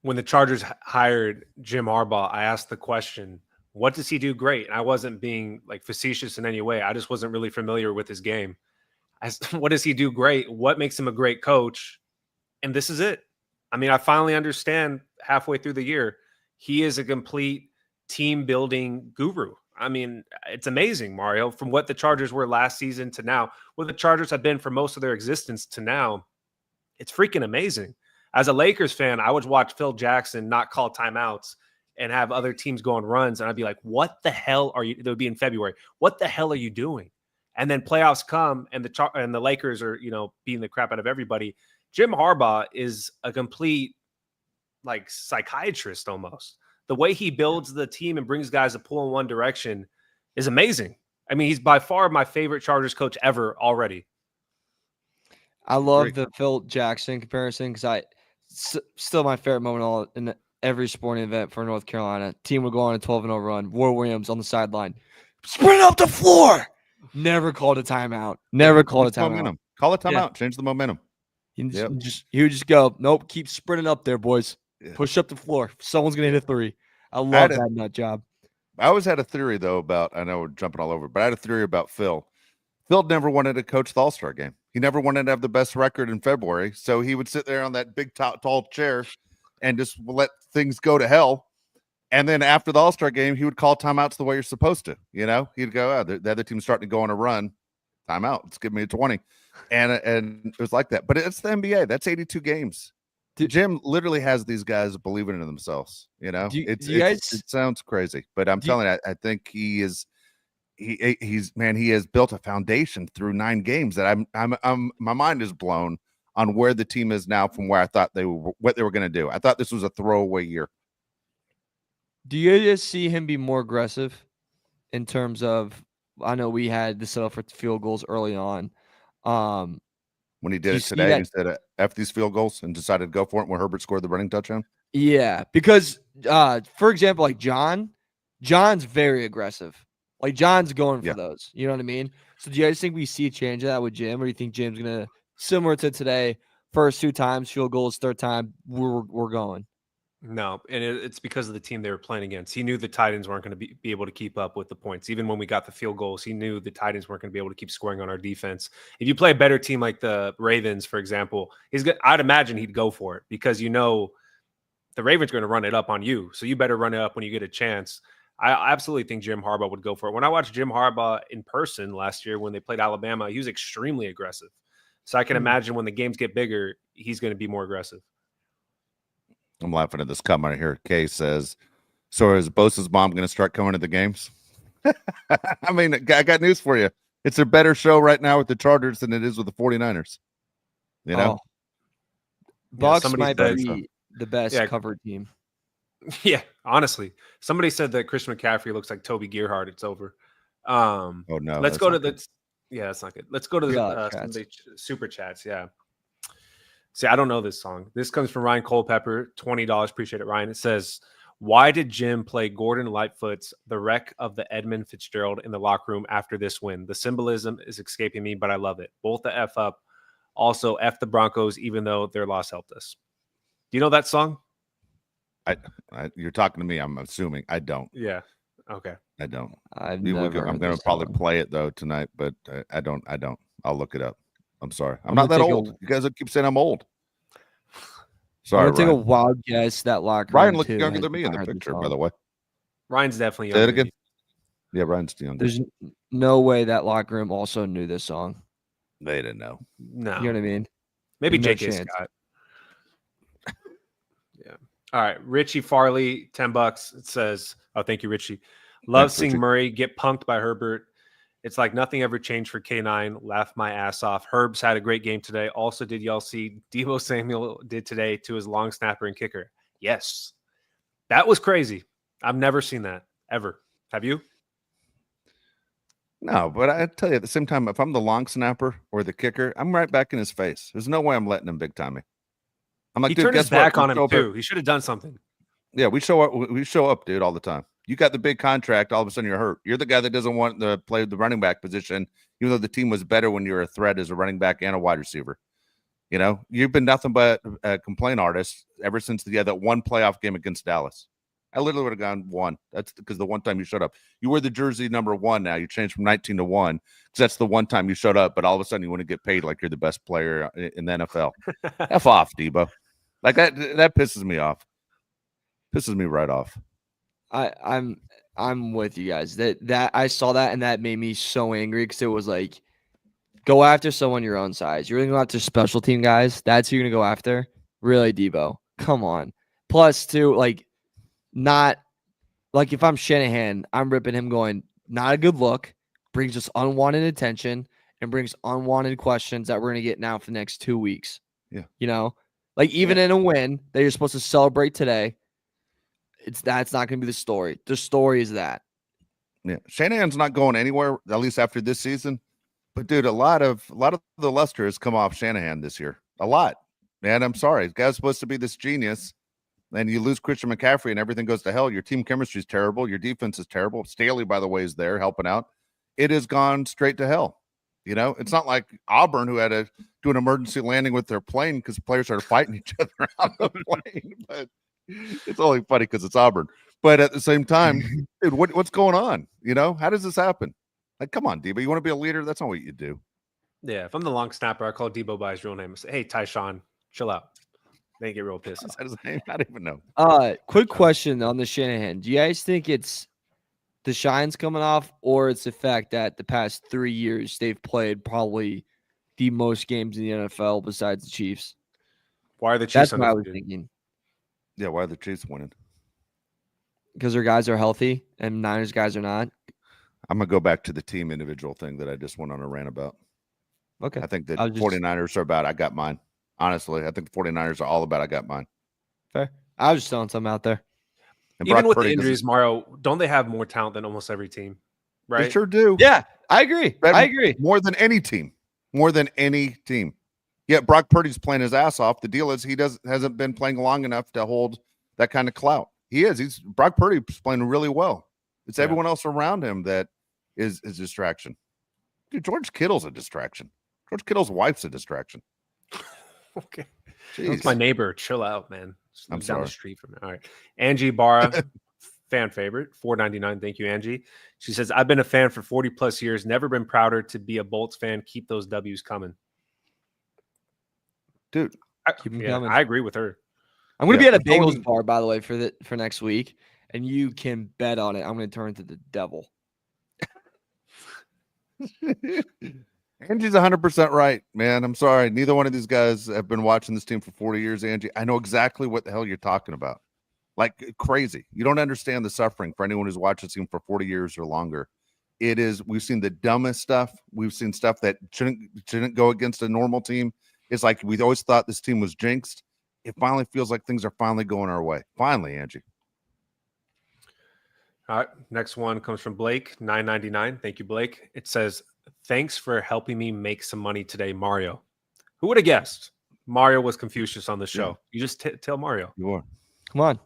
When the Chargers hired Jim Harbaugh, I asked the question, what does he do great? And I wasn't being facetious in any way. I just wasn't really familiar with his game. What does he do great? What makes him a great coach? And this is it. I mean, I finally understand halfway through the year, he is a complete team building guru. I mean, it's amazing, Mario, from what the Chargers were last season to now, what the Chargers have been for most of their existence to now. It's freaking amazing. As a Lakers fan, I would watch Phil Jackson not call timeouts and have other teams go on runs. And I'd be like, what the hell are you? It would be in February. What the hell are you doing? And then playoffs come and the Lakers are, beating the crap out of everybody. Jim Harbaugh is a complete psychiatrist almost. The way he builds the team and brings guys to pull in one direction is amazing. I mean, he's by far my favorite Chargers coach ever already. I love the Phil Jackson comparison because still my favorite moment in every sporting event for North Carolina. Team would go on a 12-0 run. War Williams on the sideline. Sprint up the floor. Never called a timeout. Never called a timeout. Momentum. Call a timeout. Yeah. Change the momentum. He would just go, nope, keep sprinting up there, boys. Yeah. Push up the floor. Someone's going to hit a three. I love that nut job. I always had a theory, though, about, I know we're jumping all over, but I had a theory about Phil. Phil never wanted to coach the All-Star game. He never wanted to have the best record in February. So he would sit there on that big, tall chair and just let things go to hell. And then after the All-Star game, he would call timeouts the way you're supposed to. He'd go, the other team's starting to go on a run. Timeout. Let's give me a 20. And it was like that. But it's the NBA. That's 82 games. Jim literally has these guys believing in themselves. It sounds crazy, but I'm telling you, I think he has built a foundation through 9 games that my mind is blown on where the team is now from where I thought what they were going to do. I thought this was a throwaway year. Do you just see him be more aggressive in terms of, I know we had the setup for field goals early on. When he did it today, instead of F these field goals and decided to go for it when Herbert scored the running touchdown? Yeah, because, for example, John's very aggressive. John's going for those. You know what I mean? So do you guys think we see a change of that with Jim, or do you think Jim's going to, similar to today, first 2 times, field goals, third time, we're going? No, and it's because of the team they were playing against. He knew the Titans weren't going to be able to keep up with the points. Even when we got the field goals, he knew the Titans weren't going to be able to keep scoring on our defense. If you play a better team like the Ravens, for example, I'd imagine he'd go for it because the Ravens are going to run it up on you. So you better run it up when you get a chance. I absolutely think Jim Harbaugh would go for it. When I watched Jim Harbaugh in person last year when they played Alabama, he was extremely aggressive. So I can imagine when the games get bigger, he's going to be more aggressive. I'm laughing at this comment here. Kay says, so is Bosa's mom going to start coming to the games? I mean, I got news for you. It's a better show right now with the Chargers than it is with the 49ers. Bucks might be the best covered team. Yeah, honestly, somebody said that Christian McCaffrey looks like Toby Gerhardt. It's over. Oh no, Let's that's go to not good. the. Yeah, that's not good. Let's go to We the, got some of chats. the super chats. Yeah. See, I don't know this song. This comes from Ryan Culpepper, $20. Appreciate it, Ryan. It says, "Why did Jim play Gordon Lightfoot's The Wreck of the Edmund Fitzgerald in the locker room after this win? The symbolism is escaping me, but I love it. Both the F up. Also, F the Broncos, even though their loss helped us." Do you know that song? You're talking to me. I'm assuming I don't. Yeah. Okay. I don't. I've I'm never going heard to this probably song. play it though tonight, but I don't. I'll look it up. I'm sorry. I'm I'm not gonna that take a- old. You guys keep saying I'm old. I'm Sorry, gonna take a Ryan. wild guess that locker Ryan room looks too younger has than me in not the heard picture, by song. the way. Ryan's definitely Say younger. it again. Yeah, Ryan's younger. There's no way that locker room also knew this song. They didn't know. No. You know what I mean? Maybe There's no J.K. chance. Scott. Yeah. All right. Richie Farley, $10. It says, "Oh, thank you, Richie. Love Thanks, seeing Richie. Murray get punked by Herbert. It's like nothing ever changed for K9. Laugh my ass off. Herb's had a great game today. Also, did y'all see Deebo Samuel did today to his long snapper and kicker? Yes. That was crazy. I've never seen that ever. Have you? No, but I tell you, at the same time, if I'm the long snapper or the kicker, I'm right back in his face. There's no way I'm letting him big time me. I'm like, He dude, turned his guess what? back We on him show up at- too. He should have done something. Yeah, we show up. We show up, dude, all the time. You got the big contract. All of a sudden, you're hurt. You're the guy that doesn't want to play the running back position, even though the team was better when you were a threat as a running back and a wide receiver. You know, you've been nothing but a complaint artist ever since that one playoff game against Dallas. I literally would have gone one. That's because the one time you showed up. You wear the jersey number 1 now. You changed from 19 to 1 because that's the one time you showed up. But all of a sudden, you want to get paid like you're the best player in the NFL. F off, Debo. Like that pisses me off. Pisses me right off. I'm with you guys. That I saw that and that made me so angry because it was like, go after someone your own size. You're really going after special team guys. That's who you're gonna go after. Really, Debo? Come on. Plus, too, like, not like if I'm Shanahan, I'm ripping him. Going, not a good look. Brings us unwanted attention and brings unwanted questions that we're gonna get now for the next 2 weeks. Yeah, you know, like even in a win that you're supposed to celebrate today. That's not going to be the story. The story is that. Yeah, Shanahan's not going anywhere, at least after this season. But dude, a lot of the luster has come off Shanahan this year. A lot, man. I'm sorry, the guy's supposed to be this genius, and you lose Christian McCaffrey, and everything goes to hell. Your team chemistry is terrible. Your defense is terrible. Staley, by the way, is there helping out. It has gone straight to hell. You know, it's not like Auburn who had to do an emergency landing with their plane because players started fighting each other on the plane. But it's only funny because it's Auburn. But at the same time, dude, what's going on? You know, how does this happen? Like, come on, Debo. You want to be a leader? That's not what you do. Yeah, if I'm the long snapper, I call Debo by his real name. I say, "Hey, Tyshawn, chill out." They get real pissed. Is that his name? I don't even know. Quick question on the Shanahan. Do you guys think it's the shine's coming off, or it's the fact that the past 3 years they've played probably the most games in the NFL besides the Chiefs? Why are the Chiefs That's what I was undefeated? thinking. Yeah, why are the Chiefs winning? Because their guys are healthy and Niners guys are not. I'm going to go back to the team individual thing that I just went on a rant about. Okay. I think that I was just- 49ers are about I got mine. Honestly, I think the 49ers are all about I got mine. Fair. I was just throwing something out there. And Even Brock with Purdy the doesn't- injuries, Mario, don't they have more talent than almost every team? Right? They sure do. Yeah, I agree. I agree. More than any team. More than any team. Yet Brock Purdy's playing his ass off. The deal is he hasn't been playing long enough to hold that kind of clout. He's Brock Purdy's playing really well. It's everyone else around him that is a distraction. Dude, George Kittle's a distraction. George Kittle's wife's a distraction. Okay. Jeez. That's my neighbor. Chill out, man. Just I'm live down sorry. the street from me. All right. Angie Barra, fan favorite, $4.99. Thank you, Angie. She says, "I've been a fan for 40 plus years. Never been prouder to be a Bolts fan. Keep those W's coming." Dude, Keep 'em Yeah, coming. I agree with her. I'm gonna Yeah, be at a we're Bagels going- bar, by the way, for next week, and you can bet on it. I'm gonna turn into the devil. Angie's 100% right, man. I'm sorry. Neither one of these guys have been watching this team for 40 years, Angie. I know exactly what the hell you're talking about. Like crazy. You don't understand the suffering for anyone who's watched this team for 40 years or longer. We've seen the dumbest stuff. We've seen stuff that shouldn't go against a normal team. It's like we always thought this team was jinxed. It finally feels like things are finally going our way. Finally, Angie. All right. Next one comes from Blake, $9.99. Thank you, Blake. It says, "Thanks for helping me make some money today, Mario." Who would have guessed Mario was Confucius on the show? Yeah. You just tell Mario. You are. Come on.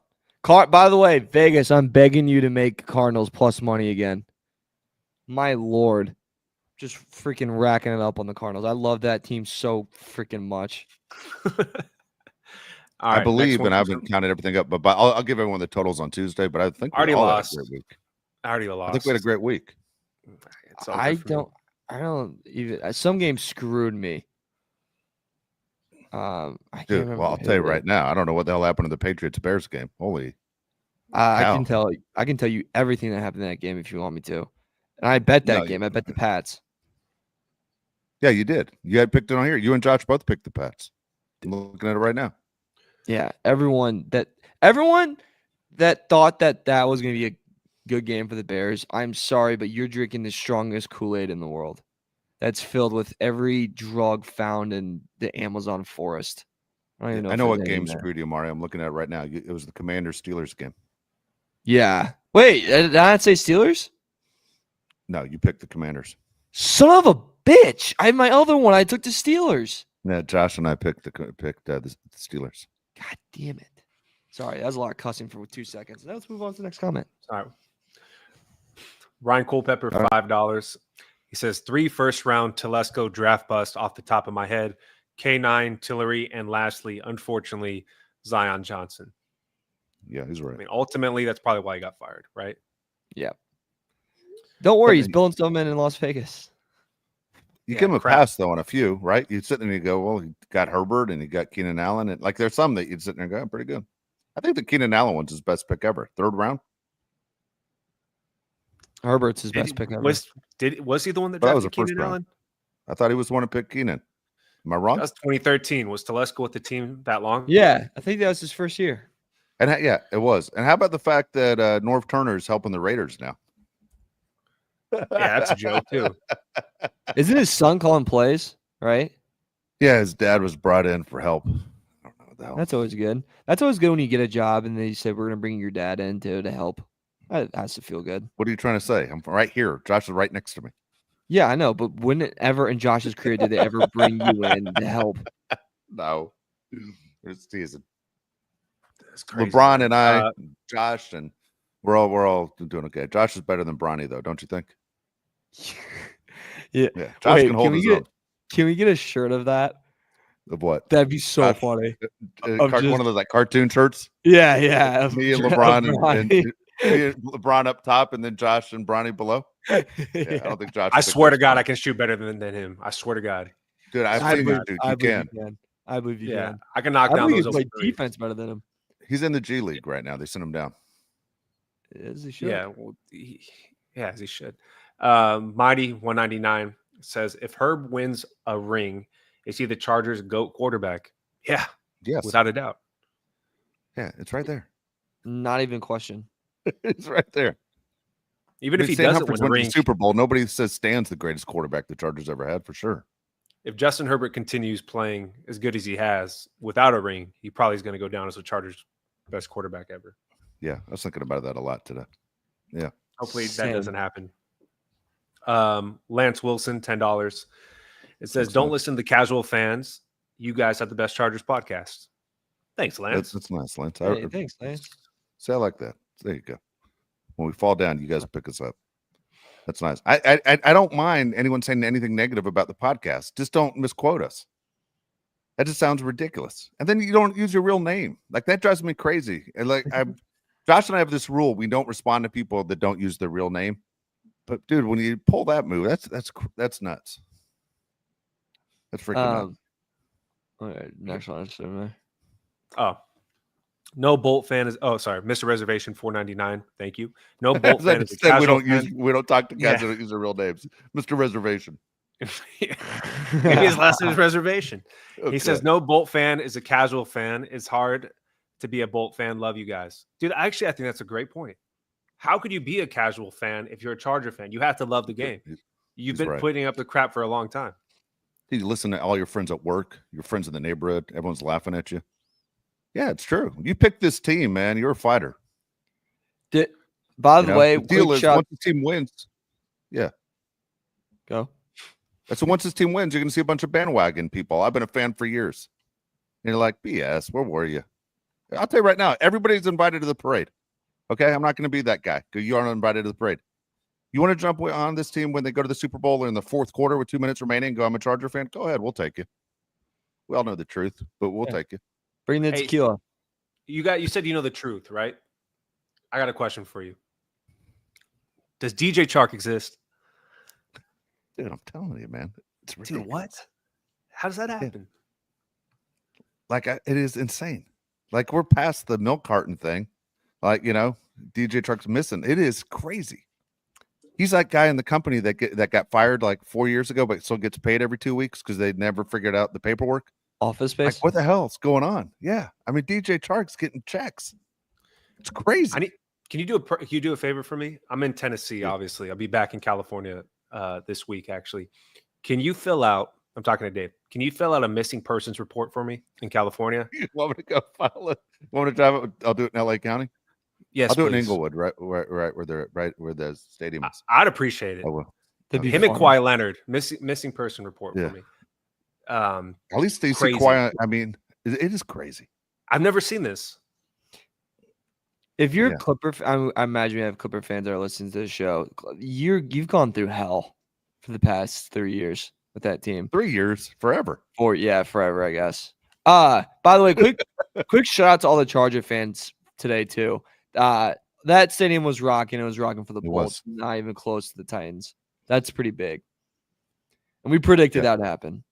By the way, Vegas, I'm begging you to make Cardinals plus money again. My Lord. Just freaking racking it up on the Cardinals. I love that team so freaking much. All right, I believe, and I next one haven't counted everything up, but I'll give everyone the totals on Tuesday. But I think we Already all lost. had a great week. I already lost. I think we had a great week. It's over I for me. don't even. Some games screwed me. I can't Dude, remember well, I'll who tell you it right now, I don't know what the hell happened in the Patriots-Bears game. Holy I cow. can tell you everything that happened in that game if you want me to. And I bet that No, game. I bet the Pats. Yeah, you did. You had picked it on here. You and Josh both picked the Pats. I'm looking at it right now. Yeah, everyone that thought that was going to be a good game for the Bears. I'm sorry, but you're drinking the strongest Kool-Aid in the world. That's filled with every drug found in the Amazon forest. I don't even know. I if know there's what any in game there. screwed you, Mario. I'm looking at it right now. It was the Commanders-Steelers game. Yeah. Wait, did I not say Steelers? No, you picked the Commanders. Son of a bitch! My other one. I took the Steelers. Yeah, Josh and I picked the Steelers. God damn it! Sorry, that was a lot of cussing for 2 seconds. Now let's move on to the next comment. All right. Ryan Culpepper, All right. $5. He says 3 first-round Telesco draft bust off the top of my head. K9, Tillery, and lastly, unfortunately, Zion Johnson. Yeah, he's right. I mean, ultimately, that's probably why he got fired, right? Yeah. Don't worry, But- he's building something in Las Vegas. You Yeah, give him a crap. pass though on a few, right? You'd sit there and you go, well, he got Herbert and he got Keenan Allen, and like there's some that you'd sit there and go, pretty good. I think the Keenan Allen one's his best pick ever. 3rd round. Herbert's his best pick ever. Was he the one that That was drafted a first Keenan round. Allen? I thought he was the one to pick Keenan. Am I wrong? That was 2013. Was Telesco with the team that long? Yeah, I think that was his first year. And yeah, it was. And how about the fact that Norv Turner is helping the Raiders now? Yeah, that's a joke too. Isn't his son calling plays? Right. Yeah, his dad was brought in for help. I don't know what the hell. That's always good. That's always good when you get a job and they say we're gonna bring your dad in to help. That has to feel good. What are you trying to say? I'm right here. Josh is right next to me. Yeah, I know, but when ever in Josh's career did they ever bring you in to help? No. It's teasing. That's crazy. LeBron and I, Josh, and we're all doing okay. Josh is better than Bronny, though, don't you think? Yeah. Yeah. Josh Wait, can hold his own. Can we get a shirt of that? Of what? That'd be so Josh, funny. One of those like cartoon shirts. Yeah, yeah. of Me and Dr- LeBron of and Bronny. me and LeBron up top, and then Josh and Bronny below. Yeah, I don't think Josh. I would think swear to that's God, funny. I can shoot better than him. I swear to God. Dude, I've I seen believe- you, dude. I You believe can. I believe you Yeah, can. I can knock I down believe those. you open play threes. defense better than him. He's in the G League right now. They sent him down. As he should. Yeah, well, as he should. Mighty 199 says if Herb wins a ring, is he the Chargers' GOAT quarterback? Yeah, Yes. without a doubt. Yeah, it's right there. Not even question. It's right there. Even I if mean, he Stan doesn't Humphries win a went to ring, the Super Bowl, nobody says Stan's the greatest quarterback the Chargers ever had for sure. if Justin Herbert continues playing as good as he has without a ring, he probably is going to go down as the Chargers' best quarterback ever. Yeah, I was thinking about that a lot today. Hopefully Same. that doesn't happen. Lance Wilson, $10. It says, Thanks, don't man. listen to casual fans. You guys have the best Chargers podcast. Thanks, Lance. That's nice, Lance. Hey, thanks, Lance. See, I like that. There you go. When we fall down, you guys pick us up. That's nice. I don't mind anyone saying anything negative about the podcast. Just don't misquote us. That just sounds ridiculous. And then you don't use your real name. Like that drives me crazy. And like Josh and I have this rule: we don't respond to people that don't use their real name. But dude, when you pull that move, that's nuts. That's freaking nuts. All right, next one. Oh, no Bolt fan is. Oh, sorry, Mr. Reservation 499. Thank you. No Bolt As I fan is a said, casual fan. we don't talk to guys Yeah. that don't use their real names. Mr. Reservation. Maybe his last name is Reservation. Okay. He says no Bolt fan is a casual fan. It's hard to be a Bolt fan. Love you guys, dude. Actually, I think that's a great point. How could you be a casual fan if you're a Charger fan? You have to love the game. You've he's been right. putting up the crap for a long time. You listen to all your friends at work, your friends in the neighborhood, everyone's laughing at you. Yeah, it's true. You picked this team, man. You're a fighter. By the way, the deal quick is shot. once the team wins, Go. that's once this team wins, you're going to see a bunch of bandwagon people. I've been a fan for years. And you're like, BS, where were you? I'll tell you right now, everybody's invited to the parade. Okay, I'm not going to be that guy because you aren't invited to the parade. You want to jump on this team when they go to the Super Bowl in the fourth quarter with 2 minutes remaining? Go, I'm a Charger fan. Go ahead, we'll take you. We all know the truth, but we'll take you. Bring the tequila. You said you know the truth, right? I got a question for you. Does DJ Chark exist? Dude, I'm telling you, man. It's Dude, what? How does that happen? Like, it is insane. Like, we're past the milk carton thing. Like, DJ Chark's missing. It is crazy. He's that guy in the company that got fired like 4 years ago, but still gets paid every 2 weeks because they never figured out the paperwork. Office Space. Like, what the hell's going on? Yeah, I mean, DJ Chark's getting checks. It's crazy. Can you do a favor for me? I'm in Tennessee, obviously. I'll be back in California this week, actually. Can you fill out? I'm talking to Dave. Can you fill out a missing persons report for me in California? You want me to go file it? You want me to drive it? I'll do it in LA County. Yes, I'll do it in please. Inglewood, right where the stadium is. I'd appreciate it. I will. Him and Kawhi Leonard, missing person report for me. At least they see Kawhi. I mean, it is crazy. I've never seen this. If you're a Clipper, I imagine you have Clipper fans that are listening to the show. You've gone through hell for the past 3 years with that team. 3 years, forever. Forever, I guess. By the way, quick shout out to all the Charger fans today too. That stadium was rocking. It was rocking for the Bolts. Not even close to the Titans. That's pretty big. And we predicted that would happen.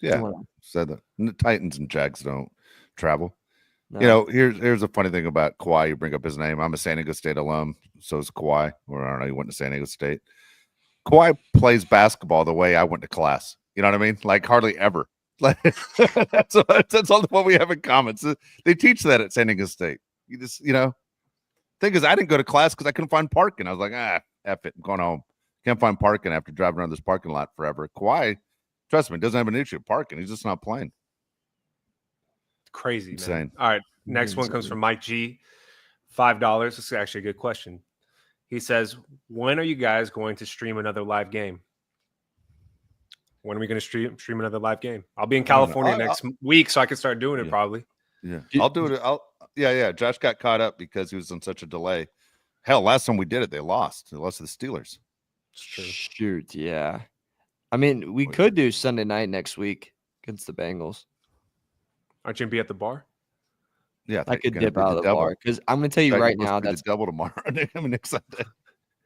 Yeah, said that. The Titans and Jags don't travel. No. Here's a funny thing about Kawhi. You bring up his name. I'm a San Diego State alum. So is Kawhi. Or I don't know. He went to San Diego State. Kawhi plays basketball the way I went to class. You know what I mean? Like hardly ever. Like that's all what we have in common. So they teach that at San Diego State. You just, thing is, I didn't go to class because I couldn't find parking. I was like, F it, I'm going home. Can't find parking after driving around this parking lot forever. Kawhi, trust me, doesn't have an issue with parking. He's just not playing. Crazy, insane. Man. All right, next one comes from Mike G. $5. This is actually a good question. He says, when are you guys going to stream another live game? When are we going to stream another live game? I'll be in California next week, so I can start doing it probably. Yeah, I'll do it. Josh got caught up because he was on such a delay. Hell, last time we did it, they lost. They lost to the Steelers. It's true. Shoot, yeah. I mean, we could do Sunday night next week against the Bengals. Aren't you going to be at the bar? Yeah, I could dip out of the bar because I'm going to tell you right now that's double tomorrow. Next Sunday.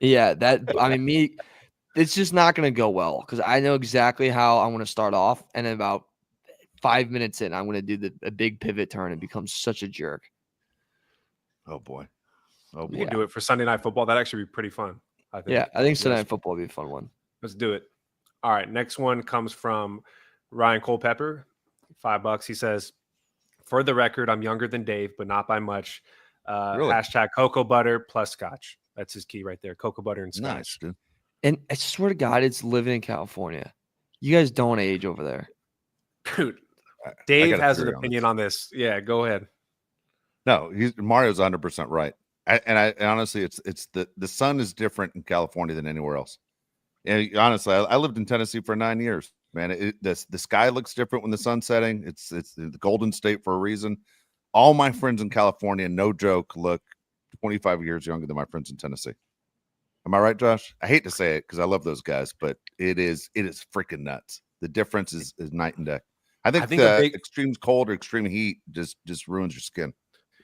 Yeah, it's just not going to go well because I know exactly how I want to start off, and in about 5 minutes in, I'm going to do a big pivot turn and become such a jerk. Oh boy, we can do it for Sunday Night Football. That'd actually be pretty fun. I think. Yeah, I think Sunday Night Football would be a fun one. Let's do it. All right, next one comes from Ryan Culpepper, $5. He says, for the record, I'm younger than Dave, but not by much. Really? Hashtag cocoa butter plus scotch. That's his key right there. Cocoa butter and scotch. Nice, dude. And I swear to God, it's living in California. You guys don't age over there. Dude, Dave has an opinion on this. Yeah, go ahead. No, Mario's 100% right. I honestly, it's the sun is different in California than anywhere else. And honestly, I lived in Tennessee for 9 years. Man, the sky looks different when the sun's setting. It's the Golden State for a reason. All my friends in California, no joke, look 25 years younger than my friends in Tennessee. Am I right, Josh? I hate to say it because I love those guys, but it is freaking nuts. The difference is night and day. I think the extreme cold or extreme heat just ruins your skin.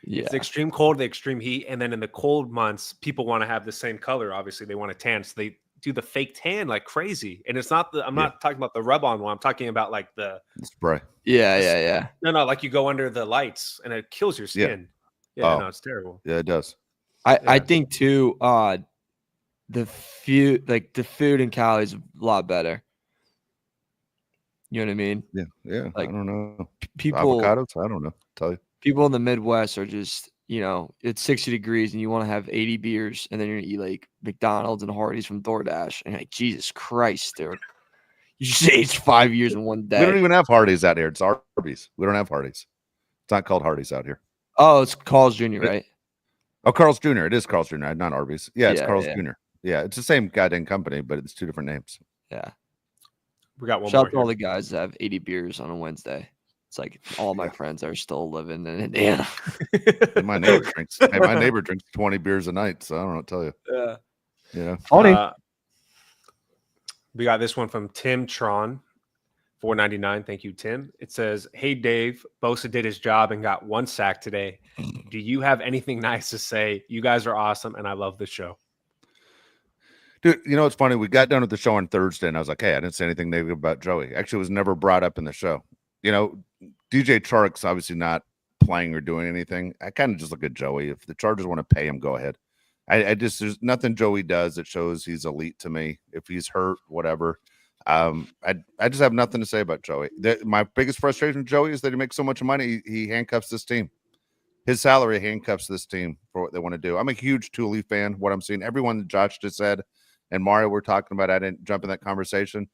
Yeah. It's the extreme cold, the extreme heat, and then in the cold months, people want to have the same color. Obviously, they want to tan, so they do the fake tan like crazy. And it's not I'm not talking about the rub-on one. I'm talking about like the spray. Yeah. No, like you go under the lights and it kills your skin. Yeah, no, it's terrible. Yeah, it does. I think too. The food in Cali is a lot better. You know what I mean? Yeah. Like, I don't know. People avocados. I don't know. Tell you. People in the Midwest are just, it's 60 degrees and you want to have 80 beers and then you're gonna eat like McDonald's and Hardee's from DoorDash and like Jesus Christ, dude. You just aged 5 years in one day. We don't even have Hardee's out here. It's Arby's. We don't have Hardee's. It's not called Hardee's out here. Oh, it's Carl's Jr., right? Oh, Carl's Jr. It is Carl's Jr. Not Arby's. Yeah, it's Yeah, Carl's yeah. Jr. Yeah, it's the same goddamn company, but it's two different names. Yeah. We got one Shout more out to all here. the guys that have 80 beers on a Wednesday. It's like all my friends are still living in Indiana. And my neighbor drinks. Hey, my neighbor drinks 20 beers a night, so I don't know what to tell you. Yeah. Yeah. Funny. We got this one from Tim Tron, $4.99. Thank you, Tim. It says, "Hey Dave, Bosa did his job and got 1 sack today. Do you have anything nice to say? You guys are awesome, and I love the show." Dude, you know what's funny? We got done with the show on Thursday, and I was like, hey, I didn't say anything negative about Joey. Actually, it was never brought up in the show. You know, DJ Chark's obviously not playing or doing anything. I kind of just look at Joey. If the Chargers want to pay him, go ahead. I just, there's nothing Joey does that shows he's elite to me. If he's hurt, whatever. I just have nothing to say about Joey. My biggest frustration with Joey is that he makes so much money, he handcuffs this team. His salary handcuffs this team for what they want to do. I'm a huge Thule fan. What I'm seeing, everyone that Josh just said and Mario were talking about, I didn't jump in that conversation.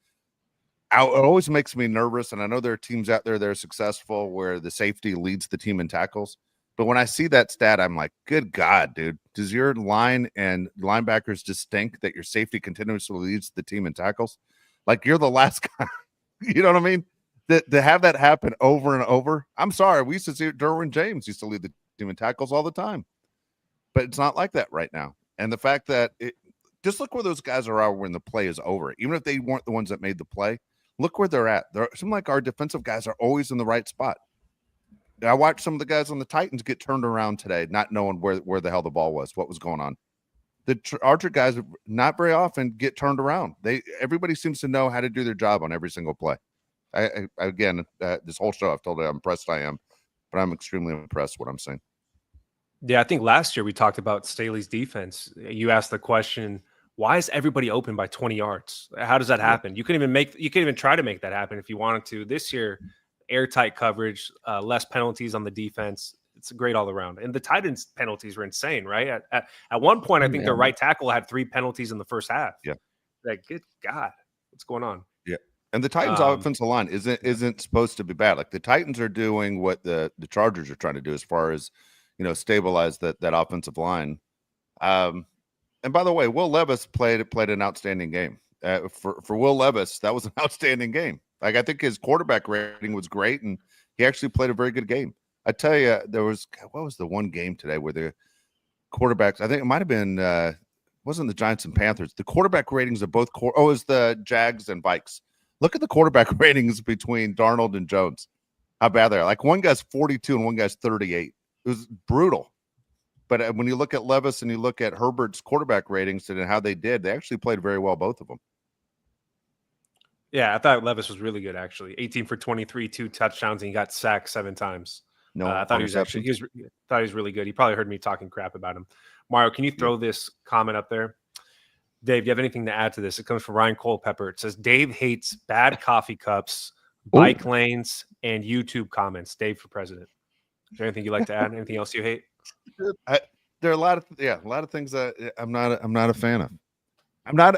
It always makes me nervous, and I know there are teams out there that are successful where the safety leads the team in tackles. But when I see that stat, I'm like, good God, dude. Does your line and linebackers just stink that your safety continuously leads the team in tackles? Like, you're the last guy. You know what I mean? To have that happen over and over. I'm sorry. We used to see Derwin James used to lead the team in tackles all the time. But it's not like that right now. And the fact that just look where those guys are when the play is over. Even if they weren't the ones that made the play, look where they're at. Some like our defensive guys are always in the right spot. I watched some of the guys on the Titans get turned around today, not knowing where the hell the ball was, what was going on. The Archer guys not very often get turned around. Everybody seems to know how to do their job on every single play. Again, this whole show, I've told you how impressed I am, but I'm extremely impressed with what I'm seeing. Yeah, I think last year we talked about Staley's defense. You asked the question, why is everybody open by 20 yards? How does that happen? You couldn't even try to make that happen if you wanted to. This year, airtight coverage, less penalties on the defense. It's great all around. And the Titans penalties were insane, right? At one point, I think their right tackle had 3 penalties in the first half. Yeah. Like, good God, what's going on? Yeah. And the Titans offensive line isn't supposed to be bad. Like, the Titans are doing what the Chargers are trying to do as far as, stabilize that offensive line. And by the way, Will Levis played an outstanding game. For Will Levis, that was an outstanding game. Like, I think his quarterback rating was great, and he actually played a very good game. I tell you, what was the one game today where the quarterbacks, I think it might have been, wasn't the Giants and Panthers. The quarterback ratings of both, it was the Jags and Vikes. Look at the quarterback ratings between Darnold and Jones. How bad they are. Like, one guy's 42 and one guy's 38. It was brutal. But when you look at Levis and you look at Herbert's quarterback ratings and how they did, they actually played very well, both of them. Yeah, I thought Levis was really good, actually. 18 for 23, 2 touchdowns, and he got sacked 7 times. No, I thought he was really good. He probably heard me talking crap about him. Mario, can you throw this comment up there? Dave, do you have anything to add to this? It comes from Ryan Culpepper. It says, Dave hates bad coffee cups, bike lanes, and YouTube comments. Dave for president. Is there anything you'd like to add? Anything else you hate? There are a lot of things that I'm not a fan of.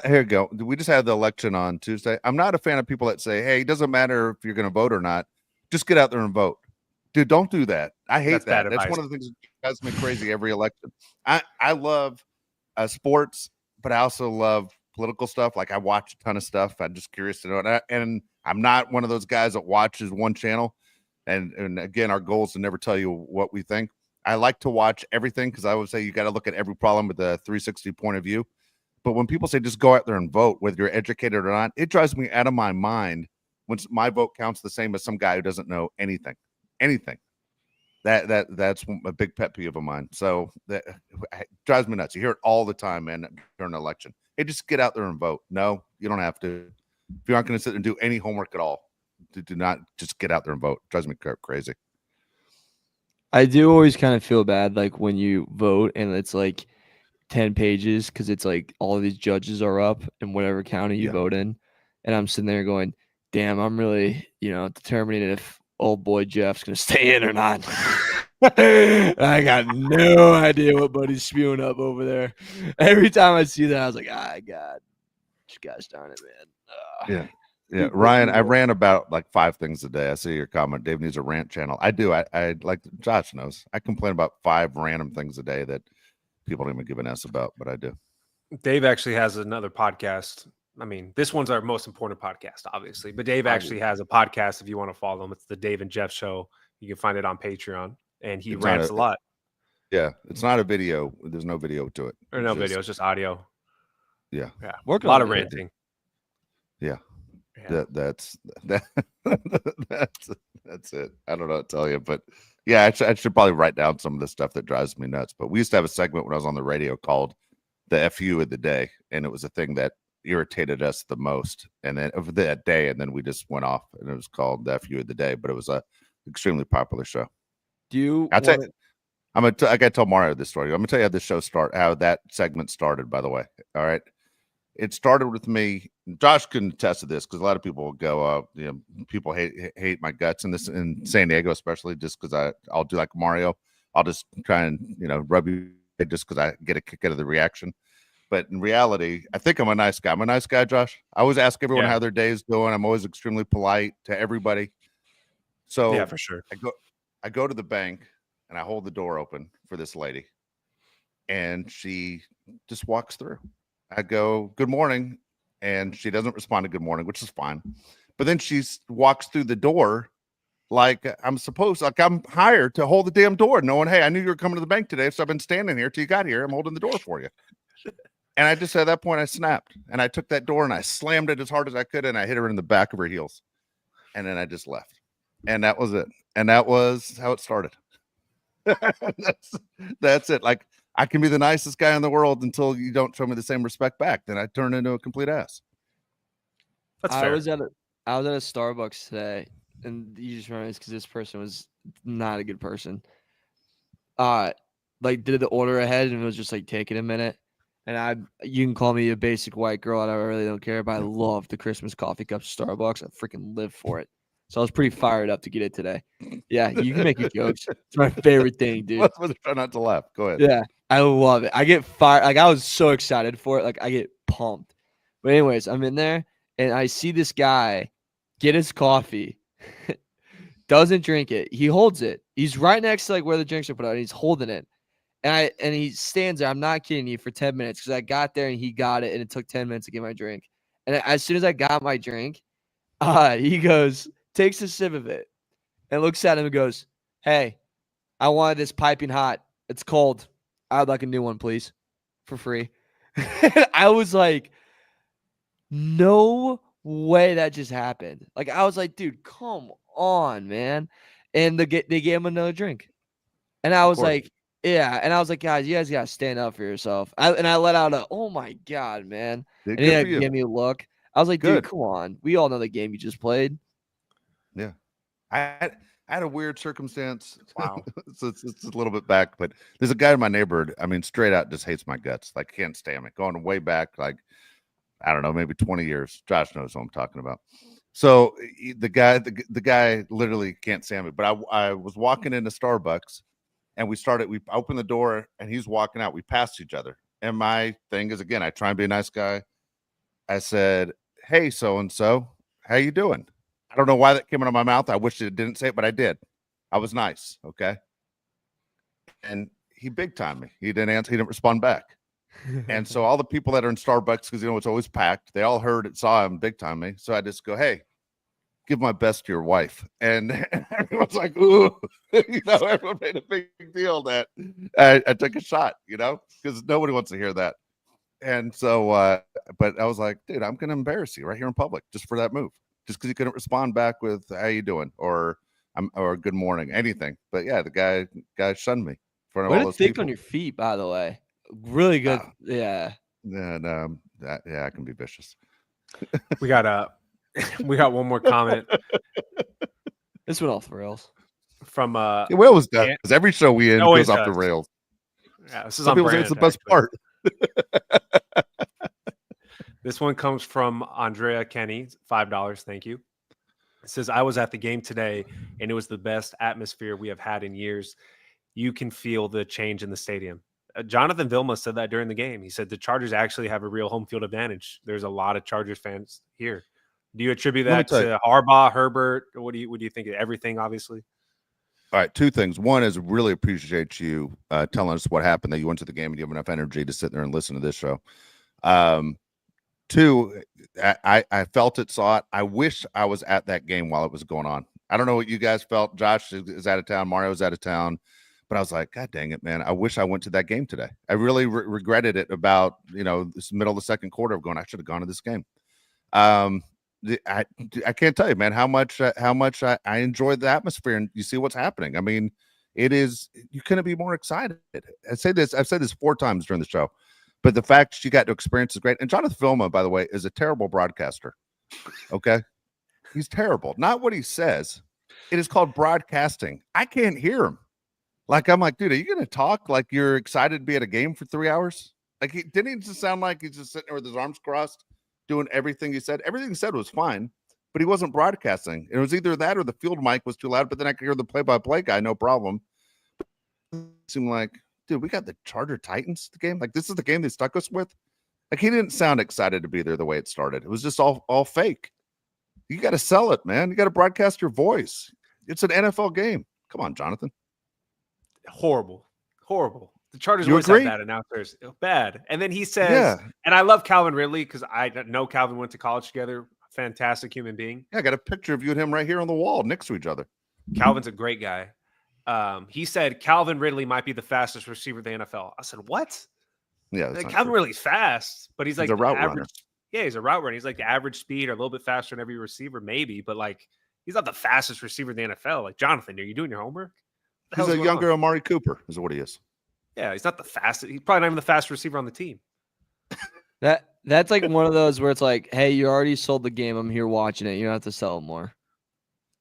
Here you go. We just had the election on Tuesday. I'm not a fan of people that say, hey, it doesn't matter if you're going to vote or not. Just get out there and vote. Dude, don't do that. I hate that. That's one of the things that drives me crazy every election. I love sports, but I also love political stuff. Like, I watch a ton of stuff. I'm just curious to know. And I'm not one of those guys that watches one channel. And again, our goal is to never tell you what we think. I like to watch everything because I would say you got to look at every problem with a 360 point of view. But when people say just go out there and vote, whether you're educated or not, it drives me out of my mind when my vote counts the same as some guy who doesn't know anything. That's a big pet peeve of mine. So that drives me nuts. You hear it all the time, man, during an election. Hey, just get out there and vote. No, you don't have to. If you aren't going to sit and do any homework at all, do not just get out there and vote. It drives me crazy. I do always kind of feel bad, like, when you vote and it's like 10 pages because it's like all of these judges are up in whatever county you vote in. And I'm sitting there going, damn, I'm really, determining if old boy Jeff's going to stay in or not. I got no idea what Buddy's spewing up over there. Every time I see that, I was like, God, gosh darn it, man. Yeah, Ryan, I ran about like 5 things a day. I see your comment. Dave needs a rant channel. I do. I like, Josh knows. I complain about 5 random things a day that people don't even give an S about, but I do. Dave actually has another podcast. I mean, this one's our most important podcast, obviously, but Dave actually has a podcast. If you want to follow him, it's the Dave and Jeff Show. You can find it on Patreon, and he rants a lot. Yeah, it's not a video. There's no video to it. Or no video. It's just audio. Yeah, yeah, a lot of ranting. Yeah. That's it. I don't know what to tell you, but yeah, I should probably write down some of the stuff that drives me nuts. But we used to have a segment when I was on the radio called the FU of the day, and it was a thing that irritated us the most, and then of that day, and then we just went off, and it was called the FU of the day. But it was a extremely popular show. Do you? I gotta tell Mario this story. I'm gonna tell you how that segment started. By the way, all right. It started with me. Josh can attest to this because a lot of people will go, people hate my guts in San Diego, especially just because I'll do like Mario. I'll just try and rub you just because I get a kick out of the reaction. But in reality, I think I'm a nice guy. I'm a nice guy, Josh. I always ask everyone how their day is going. I'm always extremely polite to everybody. So yeah, for sure. I go to the bank and I hold the door open for this lady, and she just walks through. I go, good morning. And she doesn't respond to good morning, which is fine. But then she walks through the door like I'm hired to hold the damn door, knowing, hey, I knew you were coming to the bank today. So I've been standing here till you got here. I'm holding the door for you. And I just, at that point, I snapped. And I took that door and I slammed it as hard as I could. And I hit her in the back of her heels. And then I just left. And that was it. And that was how it started. That's it. Like, I can be the nicest guy in the world until you don't show me the same respect back. Then I turn into a complete ass. That's fair. I was at a Starbucks today, and you just realized because this person was not a good person. Did the order ahead, and it was just like taking a minute. And you can call me a basic white girl, and I really don't care. But I love the Christmas coffee cups at Starbucks. I freaking live for it. So I was pretty fired up to get it today. Yeah, you can make your jokes. It's my favorite thing, dude. Try not to laugh. Go ahead. Yeah, I love it. I get fired. Like, I was so excited for it. Like, I get pumped. But anyways, I'm in there, and I see this guy get his coffee, doesn't drink it. He holds it. He's right next to like where the drinks are put out. And he's holding it. And he stands there. I'm not kidding you, for 10 minutes because I got there and he got it, and it took 10 minutes to get my drink. And as soon as I got my drink, he goes, takes a sip of it, and looks at him and goes, "Hey, I wanted this piping hot. It's cold. I'd like a new one, please, for free." I was like, no way that just happened. Like, I was like, dude, come on, man. And they gave him another drink. And I was like, yeah. And I was like, guys, you guys got to stand up for yourself. I let out a, oh my God, man. And he gave me a look. I was like, dude, come on. We all know the game you just played. Yeah. I had a weird circumstance. Wow. So it's a little bit back, but there's a guy in my neighborhood. I mean, straight out just hates my guts. Like, can't stand me. Going way back, like, I don't know, maybe 20 years. Josh knows what I'm talking about. So the guy literally can't stand me. But I was walking into Starbucks, and we opened the door, and he's walking out. We passed each other. And my thing is, again, I try and be a nice guy. I said, "Hey, so-and-so, how you doing?" I don't know why that came out of my mouth. I wish it didn't say it, but I did. I was nice. Okay. And he big timed me. He didn't answer. He didn't respond back. And so all the people that are in Starbucks, because it's always packed, they all heard it, saw him big time me. So I just go, "Hey, give my best to your wife." And everyone's like, "Ooh," everyone made a big deal that I took a shot, because nobody wants to hear that. And so, but I was like, dude, I'm going to embarrass you right here in public just for that move. Just because he couldn't respond back with "How you doing?" or "Good morning," anything. But yeah, the guy shunned me in front of all those people. Thick on your feet, by the way. Really good. Yeah. Yeah, I can be vicious. We got one more comment. This went off the rails. From we always does. Every show we end goes off the rails. Yeah, this is Some people say it's the best part. This one comes from Andrea Kenny, $5. Thank you. It says, "I was at the game today, and it was the best atmosphere we have had in years. You can feel the change in the stadium." Jonathan Vilma said that during the game. He said the Chargers actually have a real home field advantage. There's a lot of Chargers fans here. Do you attribute that to Harbaugh, Herbert? What do you think? Everything, obviously. All right, two things. One is really appreciate you telling us what happened, that you went to the game and you have enough energy to sit there and listen to this show. Two, I felt it, saw it. I wish I was at that game while it was going on. I don't know what you guys felt. Josh is out of town. Mario's out of town. But I was like, God dang it, man. I wish I went to that game today. I really regretted it about, this middle of the second quarter of going, I should have gone to this game. I can't tell you, man, how much I enjoyed the atmosphere, and you see what's happening. I mean, you couldn't be more excited. I've said this 4 times during the show, but the fact you got to experience is great. And Jonathan Vilma, by the way, is a terrible broadcaster. Okay. He's terrible. Not what he says. It is called broadcasting. I can't hear him. I'm like, dude, are you going to talk like you're excited to be at a game for 3 hours? Like, didn't he just sound like he's just sitting there with his arms crossed, doing everything he said? Everything he said was fine, but he wasn't broadcasting. It was either that or the field mic was too loud, but then I could hear the play-by-play guy, no problem. It seemed like, dude, we got the Charger Titans game. Like, this is the game they stuck us with. Like, he didn't sound excited to be there the way it started. It was just all fake. You got to sell it, man. You got to broadcast your voice. It's an NFL game. Come on, Jonathan. Horrible. The Chargers You always agree? have bad announcers. Bad. And then he says, and I love Calvin Ridley because I know Calvin went to college together. Fantastic human being. Yeah, I got a picture of you and him right here on the wall next to each other. Calvin's a great guy. He said Calvin Ridley might be the fastest receiver in the NFL. I said, what? Yeah, Like, Calvin Ridley's fast, but he's like a route average. runner. Yeah, he's a route runner. He's like the average speed or a little bit faster than every receiver, maybe, but like he's not the fastest receiver in the NFL. Like, Jonathan, are you doing your homework? He's a younger Amari Cooper, is what he is. Yeah, he's not the fastest. He's probably not even the fastest receiver on the team. That's like one of those where it's like, hey, you already sold the game. I'm here watching it. You don't have to sell it more.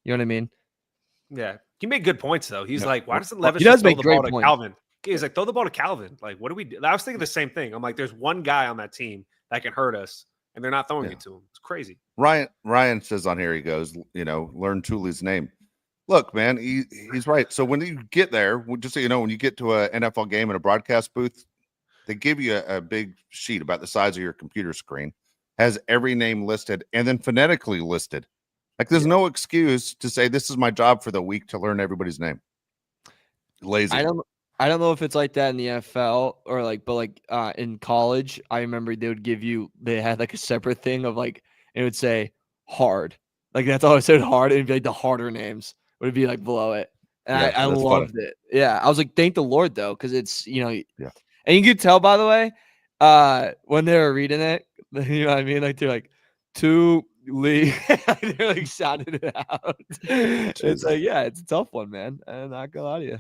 You know what I mean? Yeah. He made good points, though. He's like, why doesn't Levis He does throw make the great ball to points. Calvin? He's like, throw the ball to Calvin. Like, what do we do? I was thinking the same thing. I'm like, there's one guy on that team that can hurt us, and they're not throwing it to him. It's crazy. Ryan says on here, he goes, learn Tuli's name. Look, man, he's right. So when you get there, just so you know, when you get to an NFL game in a broadcast booth, they give you a big sheet about the size of your computer screen, has every name listed and then phonetically listed. Like, there's no excuse to say this is my job for the week to learn everybody's name. Lazy. I don't know if it's like that in the NFL or but in college, I remember they had like a separate thing of like, it would say hard. Like, that's all it said, hard. It'd be like the harder names would be like below it. And Yeah, I loved funny. it. Yeah. I was like, thank the Lord though. Cause it's, Yeah. And you could tell, by the way, when they were reading it, you know what I mean? Like, they're like, to Lee. They're like shouting it out. It's like, yeah, it's a tough one, man. I'm not gonna lie to you.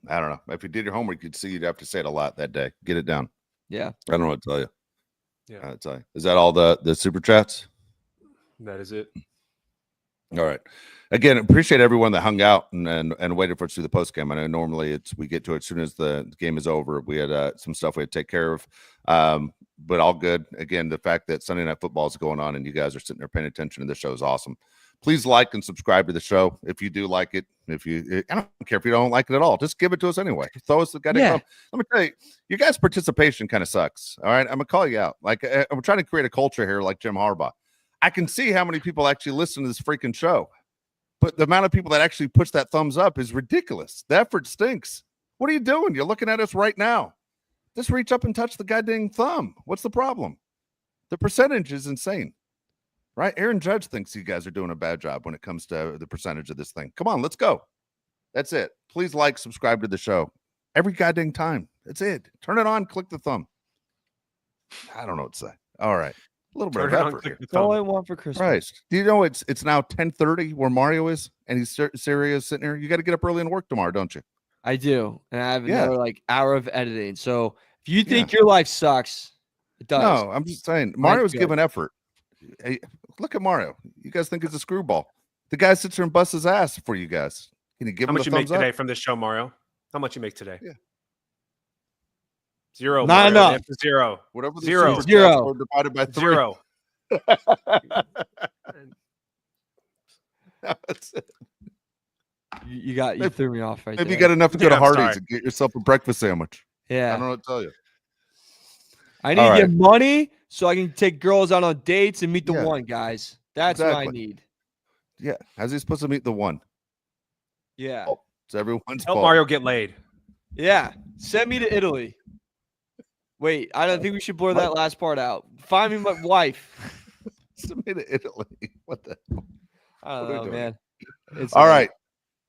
I don't know. If you did your homework, you'd see you'd have to say it a lot that day. Get it down. Yeah. I don't know what to tell you. Yeah. I'll tell you. Is that all the super chats? That is it. All right. Again, appreciate everyone that hung out and waited for us to do the post game. I know normally we get to it as soon as the game is over. We had some stuff we had to take care of, but all good. Again, the fact that Sunday Night Football is going on and you guys are sitting there paying attention to the show is awesome. Please like and subscribe to the show if you do like it. I don't care if you don't like it at all. Just give it to us anyway. Throw us the goddamn thumb. Let me tell you, your guys' participation kind of sucks. All right, I'm gonna call you out. Like, I'm trying to create a culture here, like Jim Harbaugh. I can see how many people actually listen to this freaking show, but the amount of people that actually push that thumbs up is ridiculous. The effort stinks. What are you doing? You're looking at us right now. Just reach up and touch the goddamn thumb. What's the problem? The percentage is insane. Right? Aaron Judge thinks you guys are doing a bad job when it comes to the percentage of this thing. Come on, let's go. That's it. Please like, subscribe to the show every goddamn time. That's it. Turn it on, click the thumb. I don't know what to say. All right. A little bit of effort here. That's all I want for Christmas. Christ. Do you know it's now 10:30 where Mario is and he's serious sitting here? You got to get up early and work tomorrow, don't you? I do. And I have another hour of editing. So if you think your life sucks, it does. No, I'm just saying Mario's giving effort. Hey, look at Mario. You guys think he's a screwball. The guy sits here and busts his ass for you guys. Can you give him a thumbs up? How much you make today from this show, Mario? How much you make today? Yeah. Zero. Not Mario. enough. Zero. Whatever the Zero. super chats Zero. are divided by 3. Zero. That's it. You threw me off right Maybe there. you got enough to go Yeah, to I'm Hardee's sorry. and get yourself a breakfast sandwich. I Yeah. don't know what to tell you. I need All to get money so I can take girls out on dates and meet the Yeah. one, guys. That's what I Exactly. need. Yeah. How's he supposed to meet the one? Yeah. It's everyone's Help fault. Mario get laid. Yeah. Send me to Italy. Wait, I don't think we should blur that last part out. Find me my wife. Send me to Italy. What the hell? I don't What are we know, doing? man. It's All late. right.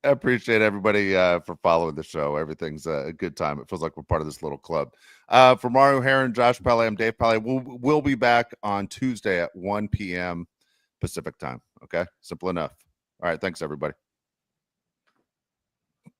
I appreciate everybody for following the show. Everything's a good time. It feels like we're part of this little club. For Mario Heron, Josh Pele, I'm Dave Pele. We'll be back on Tuesday at 1 p.m. Pacific time. Okay? Simple enough. All right. Thanks, everybody.